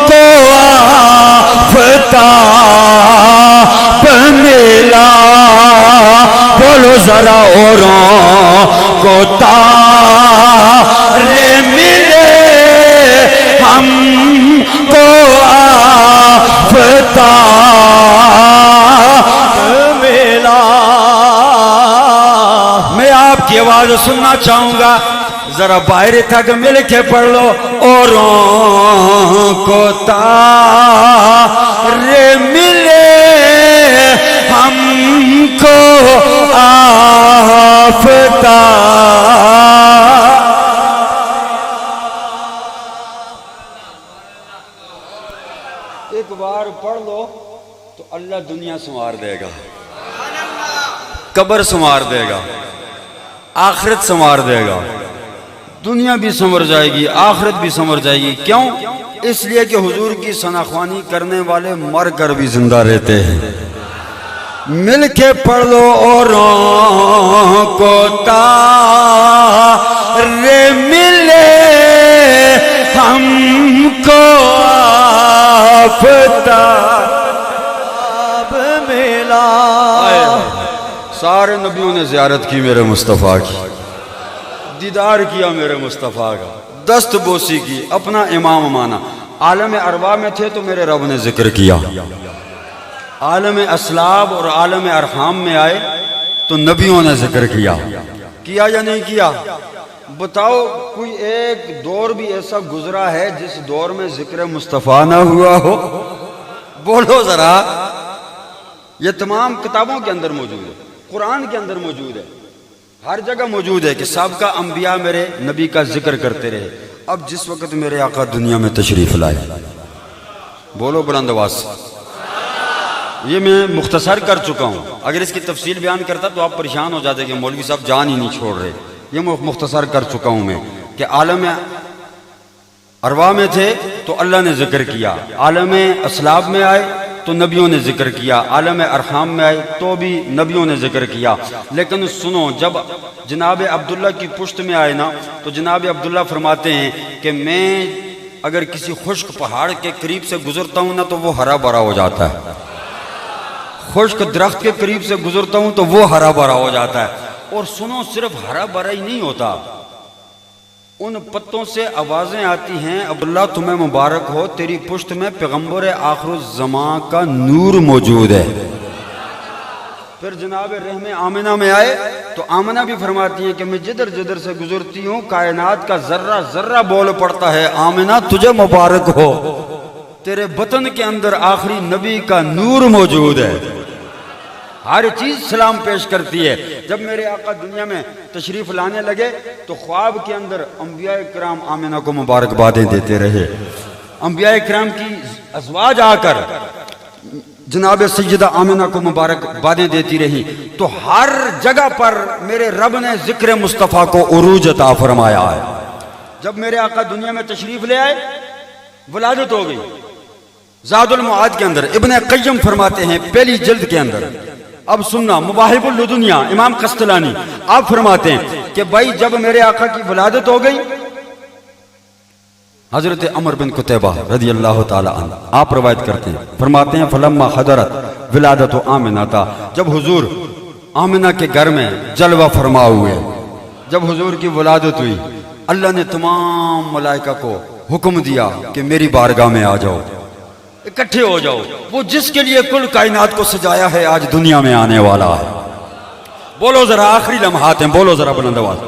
کو آفتاب ملا. بولو ذرا اوروں کو تارے ملے ہم کو آفتاب ملا. میں آپ کی آواز سننا چاہوں گا ذرا باہر تک مل کے پڑھ لو. اوروں کو تارے ملے ہم کو آفتاب. ایک بار پڑھ لو تو اللہ دنیا سنوار دے گا قبر سنوار دے گا آخرت سنوار دے گا. دنیا بھی سنور جائے گی آخرت بھی سنور جائے گی. کیوں؟ اس لیے کہ حضور کی ثنا خوانی کرنے والے مر کر بھی زندہ رہتے ہیں. مل کے پڑھ لو اوروں کو تارے ملے ہم کو آفتاب ملا. سارے نبیوں نے زیارت کی میرے مصطفیٰ کی دیدار کیا میرے مصطفیٰ کا دست بوسی کی اپنا امام مانا. عالم ارواح میں تھے تو میرے رب نے ذکر کیا. عالم اسلاب اور عالم ارحام میں آئے تو نبیوں نے ذکر کیا یا نہیں کیا؟ بتاؤ کوئی ایک دور بھی ایسا گزرا ہے جس دور میں ذکر مصطفیٰ نہ ہوا ہو؟ بولو ذرا. یہ تمام کتابوں کے اندر موجود ہے قرآن کے اندر موجود ہے ہر جگہ موجود ہے کہ سابقہ انبیاء میرے نبی کا ذکر کرتے رہے. اب جس وقت میرے آقا دنیا میں تشریف لائے بولو بلند آواز سے. یہ میں مختصر کر چکا ہوں اگر اس کی تفصیل بیان کرتا تو آپ پریشان ہو جاتے کہ مولوی صاحب جان ہی نہیں چھوڑ رہے. یہ مختصر کر چکا ہوں میں کہ عالم ارواح میں تھے تو اللہ نے ذکر کیا. عالم اسلاب میں آئے تو نبیوں نے ذکر کیا. عالم ارحام میں آئے تو بھی نبیوں نے ذکر کیا. لیکن سنو جب جناب عبداللہ کی پشت میں آئے نا تو جناب عبداللہ فرماتے ہیں کہ میں اگر کسی خشک پہاڑ کے قریب سے گزرتا ہوں نا تو وہ ہرا بھرا ہو جاتا ہے. خشک درخت کے قریب سے گزرتا ہوں تو وہ ہرا بھرا ہو جاتا ہے. اور سنو صرف ہرا بھرا ہی نہیں ہوتا ان پتوں سے آوازیں آتی ہیں عبداللہ تمہیں مبارک ہو تیری پشت میں پیغمبر آخر الزمان کا نور موجود ہے. پھر جناب رحم آمنہ میں آئے تو آمنہ بھی فرماتی ہیں کہ میں جدھر جدھر سے گزرتی ہوں کائنات کا ذرہ ذرہ بول پڑتا ہے آمنہ تجھے مبارک ہو. تیرے بطن کے اندر آخری نبی کا نور موجود ہے، ہر چیز سلام پیش کرتی ہے۔ جب میرے آقا دنیا میں تشریف لانے لگے تو خواب کے اندر انبیاء کرام آمنہ کو مبارکبادیں دیتے رہے، انبیاء کرام کی ازواج آ کر جناب سیدہ آمنہ کو مبارکبادیں دیتی رہی، تو ہر جگہ پر میرے رب نے ذکر مصطفیٰ کو عروج عطا فرمایا ہے۔ جب میرے آقا دنیا میں تشریف لے آئے، ولادت ہو گئی۔ زاد المعاد کے اندر ابن قیم فرماتے ہیں پہلی جلد کے اندر، اب سننا، مواہب اللدنیا امام قسطلانی، آپ فرماتے ہیں کہ بھائی جب میرے آقا کی ولادت ہو گئی، حضرت عمر بن قتیبہ رضی اللہ تعالی عنہ آپ روایت کرتے ہیں، فرماتے ہیں فلما حضرت ولادت آمنہ تھا، جب حضور آمنہ کے گھر میں جلوہ فرما ہوئے، جب حضور کی ولادت ہوئی، اللہ نے تمام ملائکہ کو حکم دیا کہ میری بارگاہ میں آ جاؤ، اکٹھے ہو جاؤ، وہ جس کے لیے کل کائنات کو سجایا ہے آج دنیا میں آنے والا ہے۔ بولو ذرا، آخری لمحات ہیں، بولو ذرا بلند آواز۔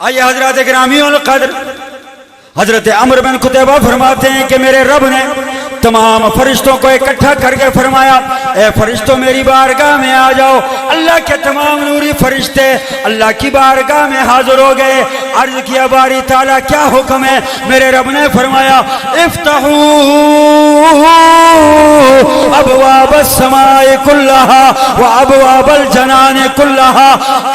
آئیے حضرات گرامی القدر، حضرت عمر بن قتیبہ فرماتے ہیں کہ میرے رب نے تمام فرشتوں کو اکٹھا کر کے فرمایا، اے فرشتوں میری بارگاہ میں آ جاؤ۔ اللہ کے تمام نوری فرشتے اللہ کی بارگاہ میں حاضر ہو گئے، عرض کیا باری تعالیٰ کیا حکم ہے؟ میرے رب نے فرمایا افتحوا ابواب السماء کلہا وابواب الجنان کلہا،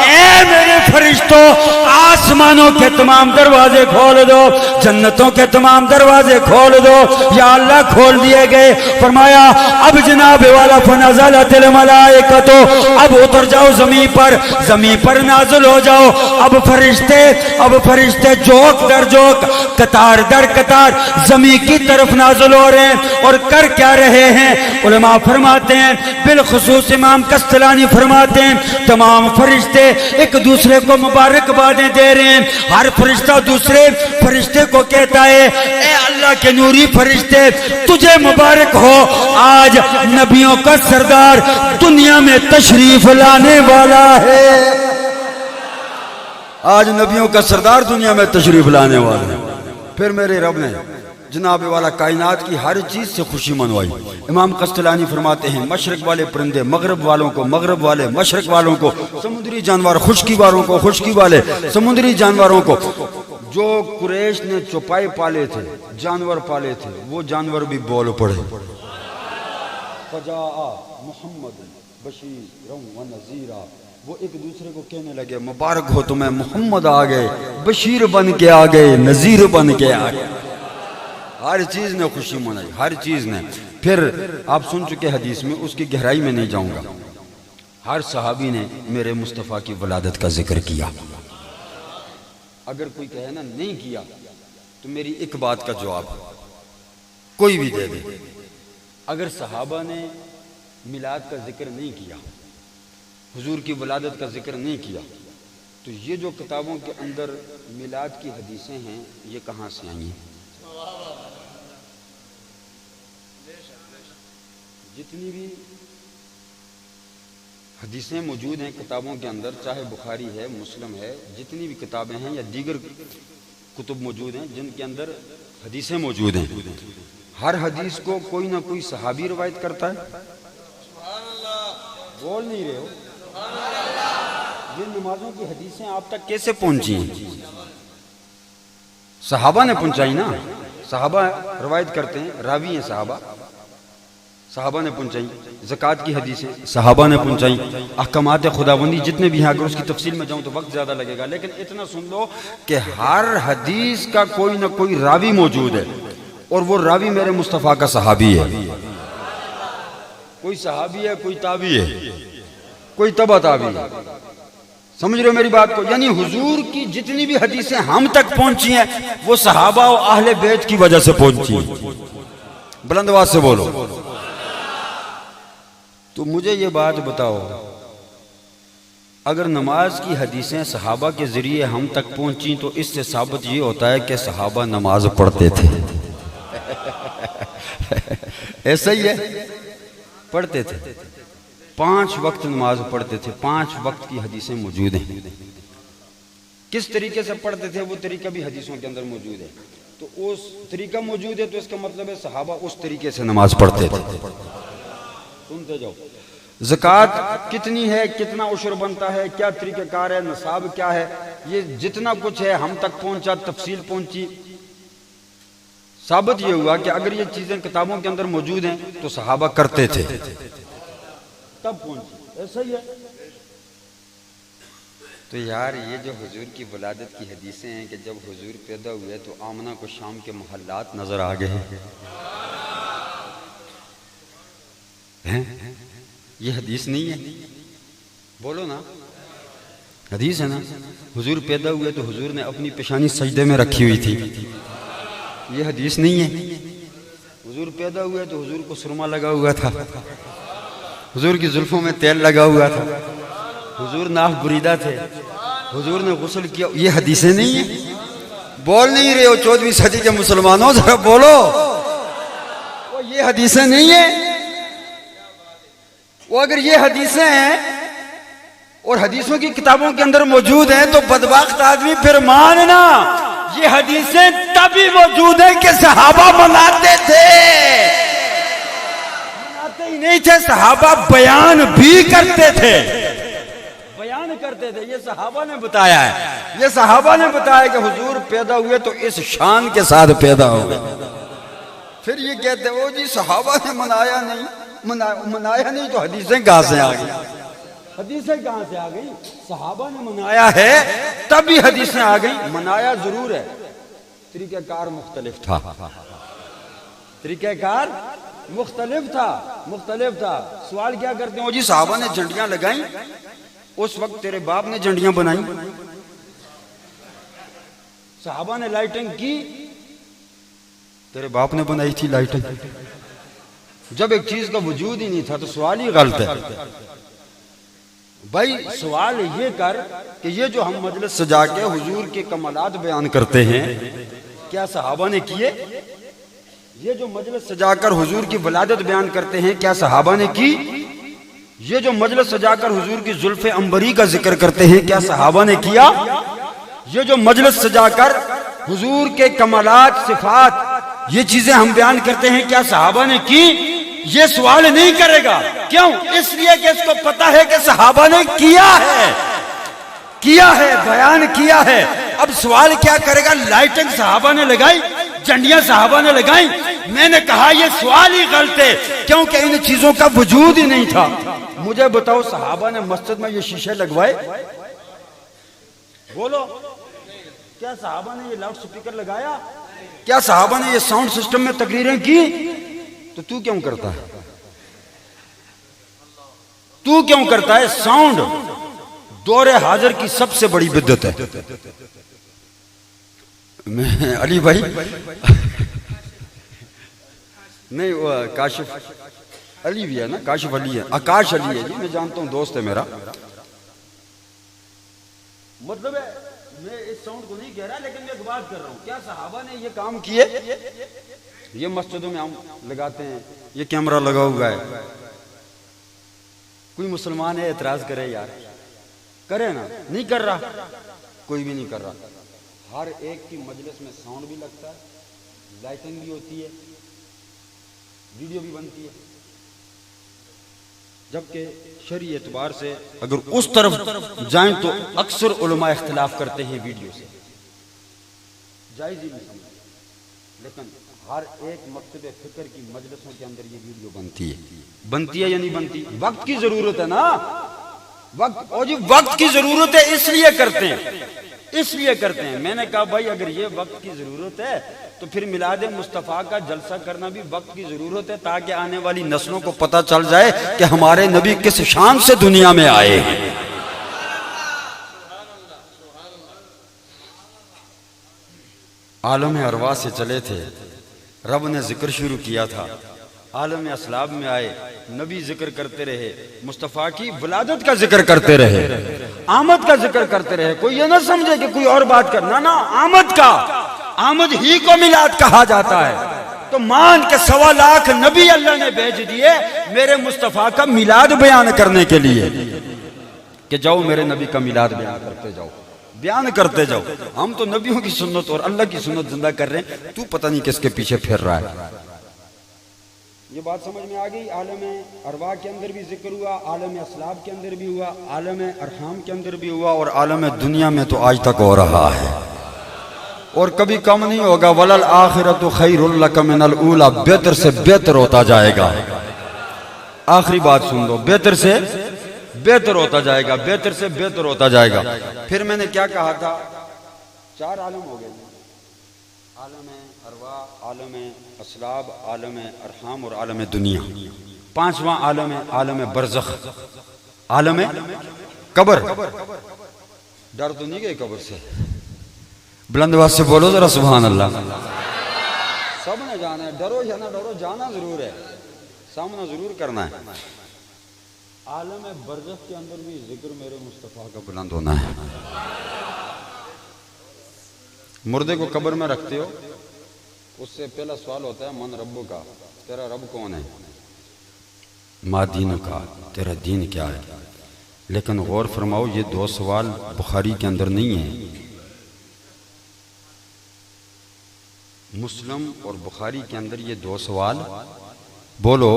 اے میرے فرشتوں آسمانوں کے تمام دروازے کھول دو، جنتوں کے تمام دروازے کھول دو۔ یا اللہ کھول دیے گئے۔ فرمایا اب جناب والا فنزلت الملائکۃ، اب اتر جاؤ زمین پر نازل ہو جاؤ۔ اب فرشتے جوک در جوک، قطار در قطار زمین کی طرف نازل ہو رہے ہیں، اور کر کیا رہے ہیں؟ علماء فرماتے ہیں، بالخصوص امام قسطلانی فرماتے ہیں تمام فرشتے ایک دوسرے کو مبارکبادیں دے رہے ہیں۔ ہر فرشتہ دوسرے فرشتے کو کہتا ہے اے اللہ کے نوری فرشتے تجھے مبارک ہو، آج نبیوں کا سردار دنیا میں تشریف لانے والا ہے، آج نبیوں کا سردار دنیا میں تشریف لانے والا ہے۔ پھر میرے رب نے جناب والا کائنات کی ہر چیز سے خوشی منوائی۔ امام قسطلانی فرماتے ہیں مشرق والے پرندے مغرب والوں کو، مغرب والے مشرق والوں کو، سمندری جانور خشکی والوں کو، خشکی والے سمندری جانوروں کو۔ جو قریش نے چوپائے پالے تھے، جانور پالے تھے، وہ جانور بھی بول پڑے، فجاء محمد بشیر و نذیرا، وہ ایک دوسرے کو کہنے لگے مبارک ہو تمہیں، محمد آ گئے، بشیر بن کے آ گئے، نذیر بن کے آ گئے۔ ہر چیز نے خوشی منائی، ہر چیز نے۔ پھر آپ سن چکے حدیث میں، اس کی گہرائی میں نہیں جاؤں گا، ہر صحابی نے میرے مصطفیٰ کی ولادت کا ذکر کیا۔ اگر کوئی کہے نا نہیں کیا تو میری ایک بات کا جواب کوئی بھی دے دے، اگر صحابہ نے میلاد کا ذکر نہیں کیا، حضور کی ولادت کا ذکر نہیں کیا، تو یہ جو کتابوں کے اندر میلاد کی حدیثیں ہیں یہ کہاں سے آئی ہیں؟ جتنی بھی حدیثیں موجود ہیں کتابوں کے اندر، چاہے بخاری ہے، مسلم ہے، جتنی بھی کتابیں ہیں یا دیگر کتب موجود ہیں جن کے اندر حدیثیں موجود ہیں، ہر حدیث کو کوئی نہ کوئی صحابی روایت کرتا ہے۔ بول نہیں رہے ہو؟ یہ نمازوں کی حدیثیں آپ تک کیسے پہنچی ہیں؟ صحابہ نے پہنچائی نا، صحابہ روایت کرتے ہیں، راوی ہیں صحابہ نے پہنچائی۔ زکوٰۃ کی حدیثیں صحابہ نے پہنچائی۔ احکامات خداوندی جتنے بھی ہیں، اگر اس کی تفصیل میں جاؤں تو وقت زیادہ لگے گا، لیکن اتنا سن لو کہ ہر حدیث کا کوئی نہ کوئی راوی موجود ہے، اور وہ راوی میرے مصطفیٰ کا صحابی ہے۔ کوئی صحابی ہے، کوئی تابعی ہے، کوئی تبع تابعی ہے۔ سمجھ رہے ہو میری بات کو؟ یعنی حضور کی جتنی بھی حدیثیں ہم تک پہنچی ہیں وہ صحابہ و اہل بیت کی وجہ سے پہنچی ہیں۔ بلند آواز سے بولو۔ تو مجھے یہ بات بتاؤ، اگر نماز کی حدیثیں صحابہ کے ذریعے ہم تک پہنچیں تو اس سے ثابت یہ ہوتا ہے کہ صحابہ نماز پڑھتے تھے۔ ایسا ہی ہے، پڑھتے تھے، 5 وقت نماز پڑھتے تھے، 5 وقت کی حدیثیں موجود ہیں۔ کس طریقے سے پڑھتے تھے وہ طریقہ بھی حدیثوں کے اندر موجود ہے۔ تو اس طریقہ موجود ہے، تو اس کا مطلب ہے صحابہ اس طریقے سے نماز پڑھتے تھے۔ سنتے جاؤ، زکوٰۃ کتنی ہے، کتنا عشر بنتا ہے، کیا طریقہ کار ہے، نصاب کیا ہے، یہ جتنا کچھ ہے ہم تک پہنچا، تفصیل پہنچی۔ ثابت یہ ہوا کہ اگر یہ چیزیں کتابوں کے اندر موجود ہیں تو صحابہ کرتے تھے، تب پہنچی۔ ایسا ہی ہے۔ تو یار یہ جو حضور کی ولادت کی حدیثیں ہیں کہ جب حضور پیدا ہوئے تو آمنہ کو شام کے محلات نظر آ گئے ہیں، یہ حدیث نہیں ہے؟ بولو نا، حدیث ہے نا۔ حضور پیدا ہوئے تو حضور نے اپنی پیشانی سجدے میں رکھی ہوئی تھی، یہ حدیث نہیں ہے؟ حضور پیدا ہوئے تو حضور کو سرما لگا ہوا تھا، حضور کی زلفوں میں تیل لگا ہوا تھا، حضور ناف بریدہ تھے، حضور نے غسل کیا، یہ حدیثیں نہیں ہیں؟ بول نہیں رہے ہو 14ویں صدی کے مسلمانوں، ذرا بولو، وہ یہ حدیثیں نہیں ہیں؟ وہ اگر یہ حدیثیں ہیں اور حدیثوں کی کتابوں کے اندر موجود ہیں تو بدبخت آدمی پھر ماننا یہ حدیثیں تبھی موجود ہیں کہ صحابہ مناتے تھے، مناتے ہی نہیں تھے، صحابہ بیان بھی کرتے تھے، بیان کرتے تھے۔ یہ صحابہ نے بتایا ہے، یہ صحابہ نے بتایا کہ حضور پیدا ہوئے تو اس شان کے ساتھ پیدا ہوئے۔ پھر یہ کہتے ہو جی صحابہ نے منایا نہیں، منایا نہیں تو حدیثیں کہاں سے آ گئی؟ حدیثیں کہاں سے آ گئی؟ صحابہ نے منایا ہے تبھی حدیثیں آ گئی۔ منایا ضرور ہے، طریقہ کار مختلف تھا، طریقہ کار مختلف تھا۔ سوال کیا کرتے ہو جی صحابہ نے جھنڈیاں لگائیں، اس وقت تیرے باپ نے جھنڈیاں بنائیں؟ صحابہ نے لائٹنگ کی، تیرے باپ نے بنائی تھی لائٹنگ؟ جب ایک چیز کا وجود ہی نہیں تھا تو سوال ہی غلط ہے بھائی۔ سوال یہ کر کہ یہ جو ہم مجلس سجا کے حضور کے کمالات بیان کرتے ہیں کیا صحابہ نے کیے؟ یہ جو مجلس سجا کر حضور کی ولادت بیان کرتے ہیں کیا صحابہ نے کی؟ یہ جو مجلس سجا کر حضور کی زلف عنبری کا ذکر کرتے ہیں کیا صحابہ نے کیا؟ یہ جو مجلس سجا کر حضور کے کمالات، صفات، یہ چیزیں ہم بیان کرتے ہیں کیا صحابہ نے کی؟ یہ سوال نہیں کرے گا، کیوں؟ اس لیے کہ اس کو پتا ہے کہ صحابہ نے کیا ہے، بیان کیا ہے۔ اب سوال کیا کرے گا؟ لائٹنگ صحابہ نے لگائی، جھنڈیاں صحابہ نے لگائیں؟ میں نے کہا یہ سوال ہی غلط ہے، کیونکہ ان چیزوں کا وجود ہی نہیں تھا۔ مجھے بتاؤ صحابہ نے مسجد میں یہ شیشے لگوائے؟ بولو، کیا صحابہ نے یہ لاؤڈ سپیکر لگایا؟ کیا صحابہ نے یہ ساؤنڈ سسٹم میں تقریریں کی؟ تو کیوں کرتا ہے؟ تو کیوں کرتا ہے؟ ساؤنڈ دور حاضر کی سب سے بڑی بدعت ہے۔ علی بھائی نہیں، وہ کاشف علی بھی ہے نا، کاشف علی ہے، آکاش علی ہے جی، میں جانتا ہوں، دوست ہے میرا۔ مطلب ہے میں اس ساؤنڈ کو نہیں کہہ رہا، لیکن میں ایک بات کر رہا ہوں، کیا صحابہ نے یہ کام کیے؟ یہ مسجدوں میں ہم لگاتے ہیں، یہ کیمرہ لگا ہوا ہے، کوئی مسلمان ہے اعتراض کرے؟ یار کرے نا، نہیں کر رہا، کوئی بھی نہیں کر رہا۔ ہر ایک کی مجلس میں ساؤنڈ بھی لگتا ہے، لائٹنگ بھی ہوتی ہے، ویڈیو بھی بنتی ہے، جبکہ شرعی اعتبار سے اگر اس طرف جائیں تو اکثر علماء اختلاف کرتے ہیں ویڈیو سے، جائز ہی نہیں سمجھتے، لیکن ہر ایک مکتب فکر کی مجلسوں کے اندر یہ ویڈیو بنتی ہے یا نہیں بنتی؟ وقت کی ضرورت ہے نا، وقت، اور جی وقت کی ضرورت ہے اس لیے کرتے ہیں، میں نے کہا بھائی اگر یہ وقت کی ضرورت ہے تو پھر میلاد مصطفیٰ کا جلسہ کرنا بھی وقت کی ضرورت ہے، تاکہ آنے والی نسلوں کو پتہ چل جائے کہ ہمارے نبی کس شان سے دنیا میں آئے ہیں۔ عالم ارواح سے چلے تھے، رب نے ذکر شروع کیا تھا، عالم اسلاب میں آئے، نبی ذکر کرتے رہے، مصطفیٰ کی ولادت کا ذکر کرتے رہے، آمد کا ذکر کرتے رہے۔ کوئی یہ نہ سمجھے کہ کوئی اور بات کرنا، نا، آمد ہی کو میلاد کہا جاتا ہے۔ تو مان کے 1.25 لاکھ نبی اللہ نے بھیج دیے میرے مصطفیٰ کا میلاد بیان کرنے کے لیے کہ جاؤ میرے نبی کا میلاد بیان کرتے جاؤ۔ بیان کرتے جاؤ. ہم تو نبیوں کی سنت اور اللہ کی سنت زندہ کر رہے ہیں, تو پتہ نہیں کس کے پیچھے پھر رہا ہے. یہ بات سمجھ میں آ گئی. عالم ارواح کے اندر بھی ذکر ہوا, عالم اسلاب کے اندر بھی ہوا, عالم ارحام کے اندر بھی ہوا, اور عالم دنیا میں تو آج تک ہو رہا ہے اور کبھی کم نہیں ہوگا. وَلَلْآخِرَةُ خَيْرٌ لَكَ مِنَ الْأُولَى, بہتر سے بہتر ہوتا جائے گا. آخری بات سن لو, بہتر سے بہتر ہوتا جائے گا, بہتر سے بہتر ہوتا جائے گا. پھر میں نے کیا کہا تھا, 4 عالم ہو گئے, عالم ارواح, عالم اسلاب, عالم ارحام اور عالم دنیا. 5واں عالم ہے عالم برزخ, عالم قبر. ڈر تو نہیں گئے قبر سے؟ بلند آواز سے بولو ذرا سبحان اللہ. سب نے جانا ہے, ڈرو یا نہ ڈرو, جانا ضرور ہے, سامنا ضرور کرنا ہے. عالم برزخ کے اندر بھی ذکر میرے مصطفیٰ کا بلند ہونا ہے. مردے کو قبر میں رکھتے ہو, اس سے پہلا سوال ہوتا ہے من ربو کا, تیرا رب کون ہے؟ ما دین کا, تیرا دین کیا ہے؟ لیکن غور فرماؤ, یہ 2 سوال بخاری کے اندر نہیں ہیں. مسلم اور بخاری کے اندر یہ 2 سوال. بولو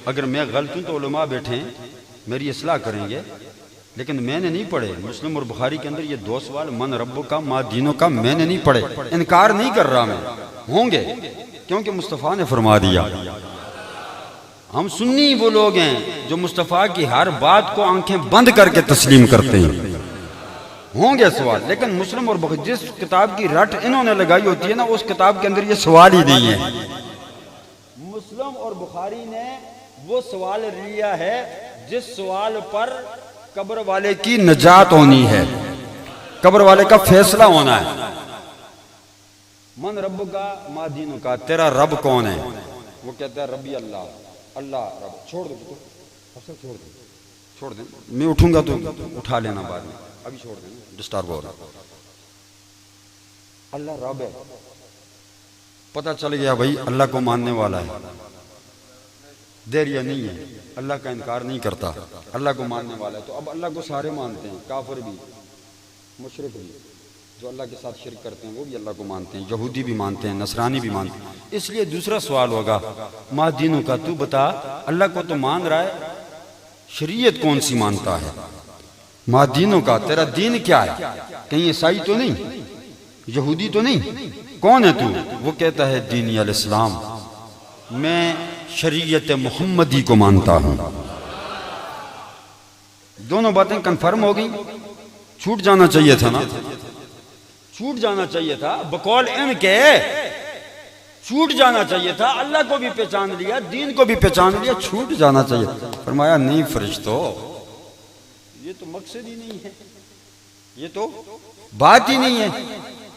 اگر میں غلط ہوں تو علماء بیٹھے ہیں میری اصلاح کریں گے, لیکن میں نے نہیں پڑھے. مسلم اور بخاری کے اندر یہ 2 سوال من ربو کا, ما دینوں کا, میں نے نہیں پڑھے. انکار نہیں کر رہا میں, ہوں گے کیونکہ مصطفیٰ نے فرما دیا. ہم سنی وہ لوگ ہیں جو مصطفیٰ کی ہر بات کو آنکھیں بند کر کے تسلیم کرتے ہیں. ہوں گے سوال, لیکن مسلم اور بخاری جس کتاب کی رٹ انہوں نے لگائی ہوتی ہے نا, اس کتاب کے اندر یہ سوال ہی نہیں ہے. مسلم اور بخاری نے وہ سوال لیا ہے جس سوال پر قبر والے کی نجات ہونی ہے, قبر والے کا فیصلہ ہونا ہے. من رب کا, ما دینوں کا, تیرا رب کون ہے؟ وہ کہتا ہے ربی اللہ, اللہ رب. چھوڑ دو افسر, چھوڑ دیں, میں اٹھوں گا تو اٹھا لینا بعد میں, ابھی چھوڑ دیں, ڈسٹرب ہو رہا. اللہ رب ہے, پتہ چل گیا بھائی اللہ کو ماننے والا ہے, دیر یا نہیں ہے, اللہ کا انکار نہیں کرتا, اللہ کو ماننے والا ہے. تو اب اللہ کو سارے مانتے ہیں, کافر بھی, مشرک بھی, جو اللہ کے ساتھ شرک کرتے ہیں وہ بھی اللہ کو مانتے ہیں, یہودی بھی مانتے ہیں, نصرانی بھی مانتے ہیں. اس لیے دوسرا سوال ہوگا ما دینوں کا, تو بتا اللہ کو تو مان رہا ہے, شریعت کون سی مانتا ہے؟ ما دینوں کا, تیرا دین کیا ہے؟ کہیں عیسائی تو نہیں, یہودی تو نہیں, کون ہے تو؟ وہ کہتا ہے دینی الاسلام, میں شریعت محمدی کو مانتا ہوں. دونوں باتیں کنفرم ہو گئی. چھوٹ جانا چاہیے تھا نا, چھوٹ جانا چاہیے تھا, بقول ان کے چھوٹ جانا چاہیے تھا. اللہ کو بھی پہچان لیا, دین کو بھی پہچان لیا, چھوٹ جانا چاہیے. فرمایا نہیں فرشتو, یہ تو مقصد ہی نہیں ہے, یہ تو بات ہی نہیں ہے,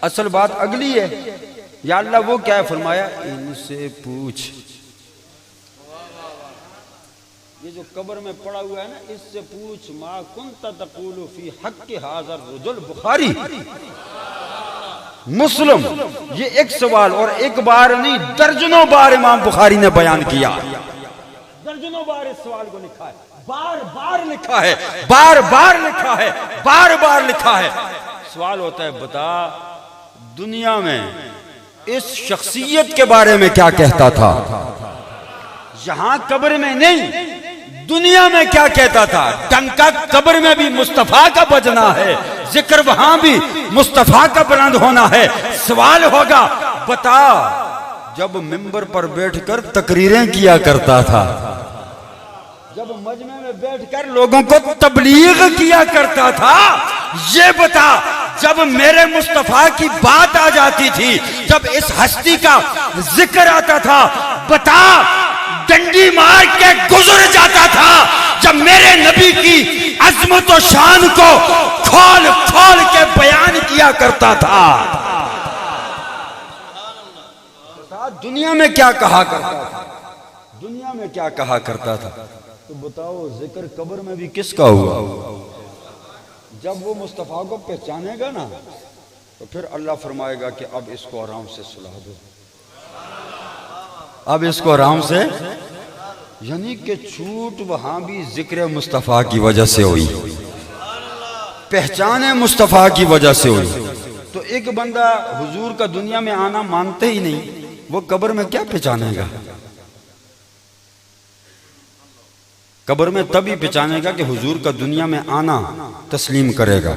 اصل بات اگلی ہے. یا اللہ وہ کیا ہے؟ فرمایا ان سے پوچھ. یہ جو قبر میں پڑا ہوا ہے نا, اس سے پوچھ. ما کنت تقول فی حق ھذا الرجل. بخاری مسلم, یہ ایک سوال اور ایک بار نہیں, درجنوں بار امام بخاری نے بیان کیا, درجنوں بار اس سوال کو لکھا ہے, بار بار لکھا ہے, بار بار لکھا ہے, بار بار لکھا ہے. سوال ہوتا ہے بتا دنیا میں اس شخصیت کے بارے میں کیا کہتا تھا؟ یہاں قبر میں نہیں, دنیا میں کیا کہتا تھا؟ ڈنکا قبر میں بھی مصطفیٰ کا بجنا ہے, ذکر وہاں بھی مصطفیٰ کا بلند ہونا ہے. سوال ہوگا بتا جب منبر پر بیٹھ کر تقریریں کیا کرتا تھا, جب مجمع میں بیٹھ کر لوگوں کو تبلیغ کیا کرتا تھا, یہ بتا جب میرے مصطفیٰ کی بات آ جاتی تھی, جب اس ہستی کا ذکر آتا تھا, بتا ڈنڈی مار کے گزر جاتا تھا جب میرے نبی کی عظمت و شان کو کھول کھول کے بیان کیا کرتا تھا. دنیا میں کیا کہا کرتا تھا, دنیا میں کیا کہا کرتا تھا. تو بتاؤ ذکر قبر میں بھی کس کا ہوا؟ جب وہ مصطفیٰ کو پہچانے گا نا, تو پھر اللہ فرمائے گا کہ اب اس کو آرام سے سلا دو, اب اس کو آرام سے. یعنی کہ چھوٹ وہاں بھی ذکر مصطفیٰ کی وجہ سے ہوئی. پہچان مصطفیٰ کی وجہ سے ہوئی. تو ایک بندہ حضور کا دنیا میں آنا مانتے ہی نہیں، وہ قبر میں کیا پہچانے گا؟ قبر میں تبھی پہچانے گا کہ حضور کا دنیا میں آنا تسلیم کرے گا،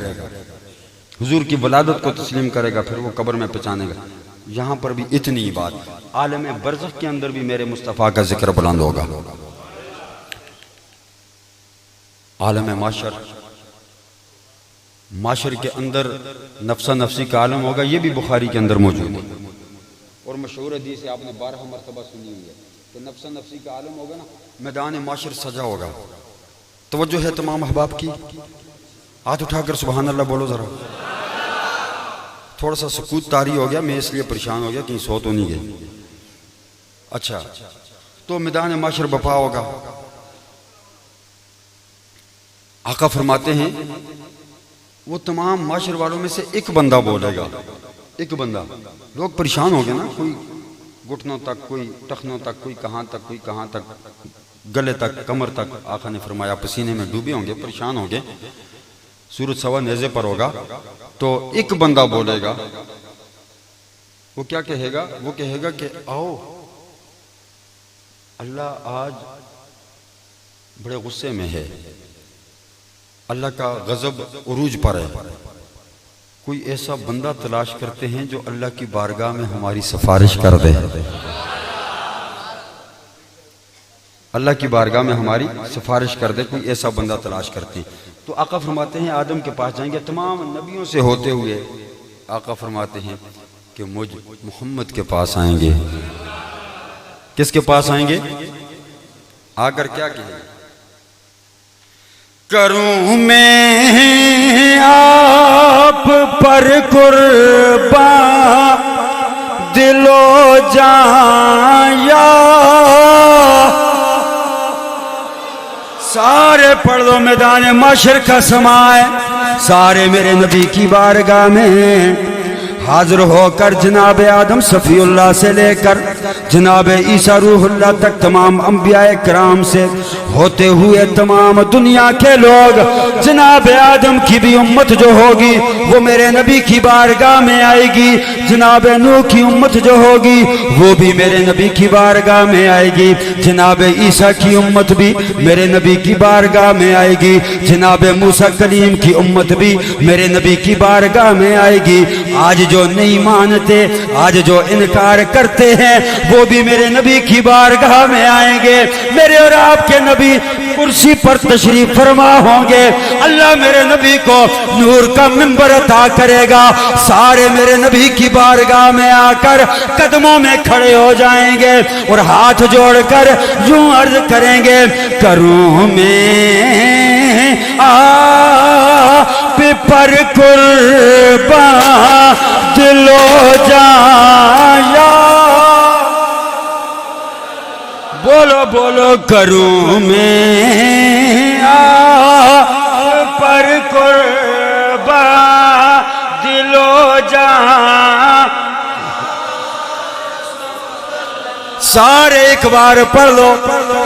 حضور کی ولادت کو تسلیم کرے گا، پھر وہ قبر میں پہچانے گا. یہاں پر بھی اتنی بات، عالم برزخ کے اندر بھی میرے مصطفیٰ کا ذکر بلند ہوگا. عالم معاشر کے اندر نفسا نفسی کا عالم ہوگا، یہ بھی بخاری کے اندر موجود ہے. اور مشہور حدیث ہے، آپ نے 12 مرتبہ سنی ہوئی ہے کہ نفسا نفسی کا عالم ہوگا نا، میدان معاشر سجا ہوگا. توجہ ہے تمام احباب کی، ہاتھ اٹھا کر سبحان اللہ بولو ذرا. تھوڑا سا سکوت طاری ہو گیا، میں اس لیے پریشان ہو گیا کہیں سو تو نہیں گئے. اچھا، تو میدان معاشر بپا ہوگا. آقا فرماتے ہیں وہ تمام معاشر والوں میں سے ایک بندہ بولے گا، ایک بندہ. لوگ پریشان ہو گئے نا، کوئی گھٹنوں تک، کوئی ٹخنوں تک، کوئی کہاں تک، کوئی کہاں تک، گلے تک، کمر تک. آقا نے فرمایا پسینے میں ڈوبے ہوں گے، پریشان ہوں گے. سورج سوا نیزے پر ہوگا تو ایک بندہ بولے گا. وہ کیا کہے گا؟ وہ کہے گا کہ آؤ، اللہ آج بڑے غصے میں ہے، اللہ کا غضب عروج پر ہے. کوئی ایسا بندہ تلاش کرتے ہیں جو اللہ کی بارگاہ میں ہماری سفارش کر دے. اللہ کی بارگاہ میں ہماری سفارش کر دے، کوئی ایسا بندہ تلاش کرتے ہیں. تو آقا فرماتے ہیں آدم کے پاس جائیں گے، تمام نبیوں سے ہوتے ہوئے آقا فرماتے ہیں کہ مجھ محمد کے پاس آئیں گے. کس کے پاس آئیں گے؟ آ کر کیا کہیں؟ کروں میں آپ پر قربان دل و جان یا سارے پڑھ دو. میدان معاشر کا سما ہے، سارے میرے نبی کی بارگاہ میں حاضر ہو کر جناب آدم صفی اللہ سے لے کر جناب عیسیٰ روح اللہ تک تمام انبیاء کرام سے ہوتے ہوئے تمام دنیا کے لوگ، جناب آدم کی بھی امت جو ہوگی وہ میرے نبی کی بارگاہ میں آئے گی. جناب نوح کی امت جو ہوگی وہ بھی میرے نبی کی بارگاہ میں آئے گی. جناب عیسیٰ کی امت بھی میرے نبی کی بارگاہ میں آئے گی. جناب موسیٰ کلیم کی امت بھی میرے نبی کی بارگاہ میں آئے گی. آج جو نہیں مانتے، آج جو انکار کرتے ہیں، وہ بھی میرے نبی کی بارگاہ میں آئیں گے. میرے اور آپ کے نبی کرسی پر تشریف فرما ہوں گے. اللہ میرے نبی کو نور کا منبر عطا کرے گا. سارے میرے نبی کی بارگاہ میں آ کر قدموں میں کھڑے ہو جائیں گے اور ہاتھ جوڑ کر یوں عرض کریں گے، کروں میں آپ پر قربان دل و جان یا بولو بولو، کروں میں آپ پر قربان دل و جان. سارے ایک بار پڑھ لو،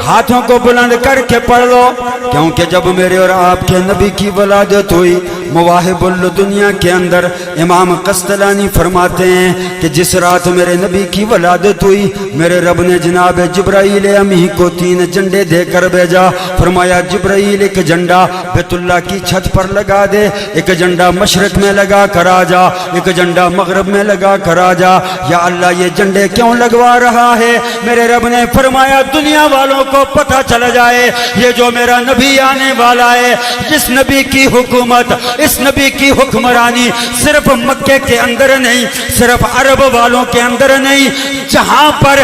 ہاتھوں کو بلند کر کے پڑھ لو، کیونکہ جب میرے اور آپ کے نبی کی ولادت ہوئی، مواہب الدنیا کے اندر امام قسطلانی فرماتے ہیں کہ جس رات میرے نبی کی ولادت ہوئی، میرے رب نے جناب جبرائیل امی کو 3 جھنڈے دے کر بھیجا. فرمایا جبرائیل ایک جھنڈا بیت اللہ کی چھت پر لگا دے، ایک جھنڈا مشرق میں لگا کر آ جا، ایک جھنڈا مغرب میں لگا کر آ جا. یا اللہ یہ جھنڈے کیوں لگوا رہا ہے؟ میرے رب نے فرمایا دنیا والوں کو پتہ چل جائے یہ جو میرا نبی آنے والا ہے، جس نبی کی حکومت، اس نبی کی حکمرانی صرف مکے کے اندر نہیں، صرف عرب والوں کے اندر نہیں، جہاں پر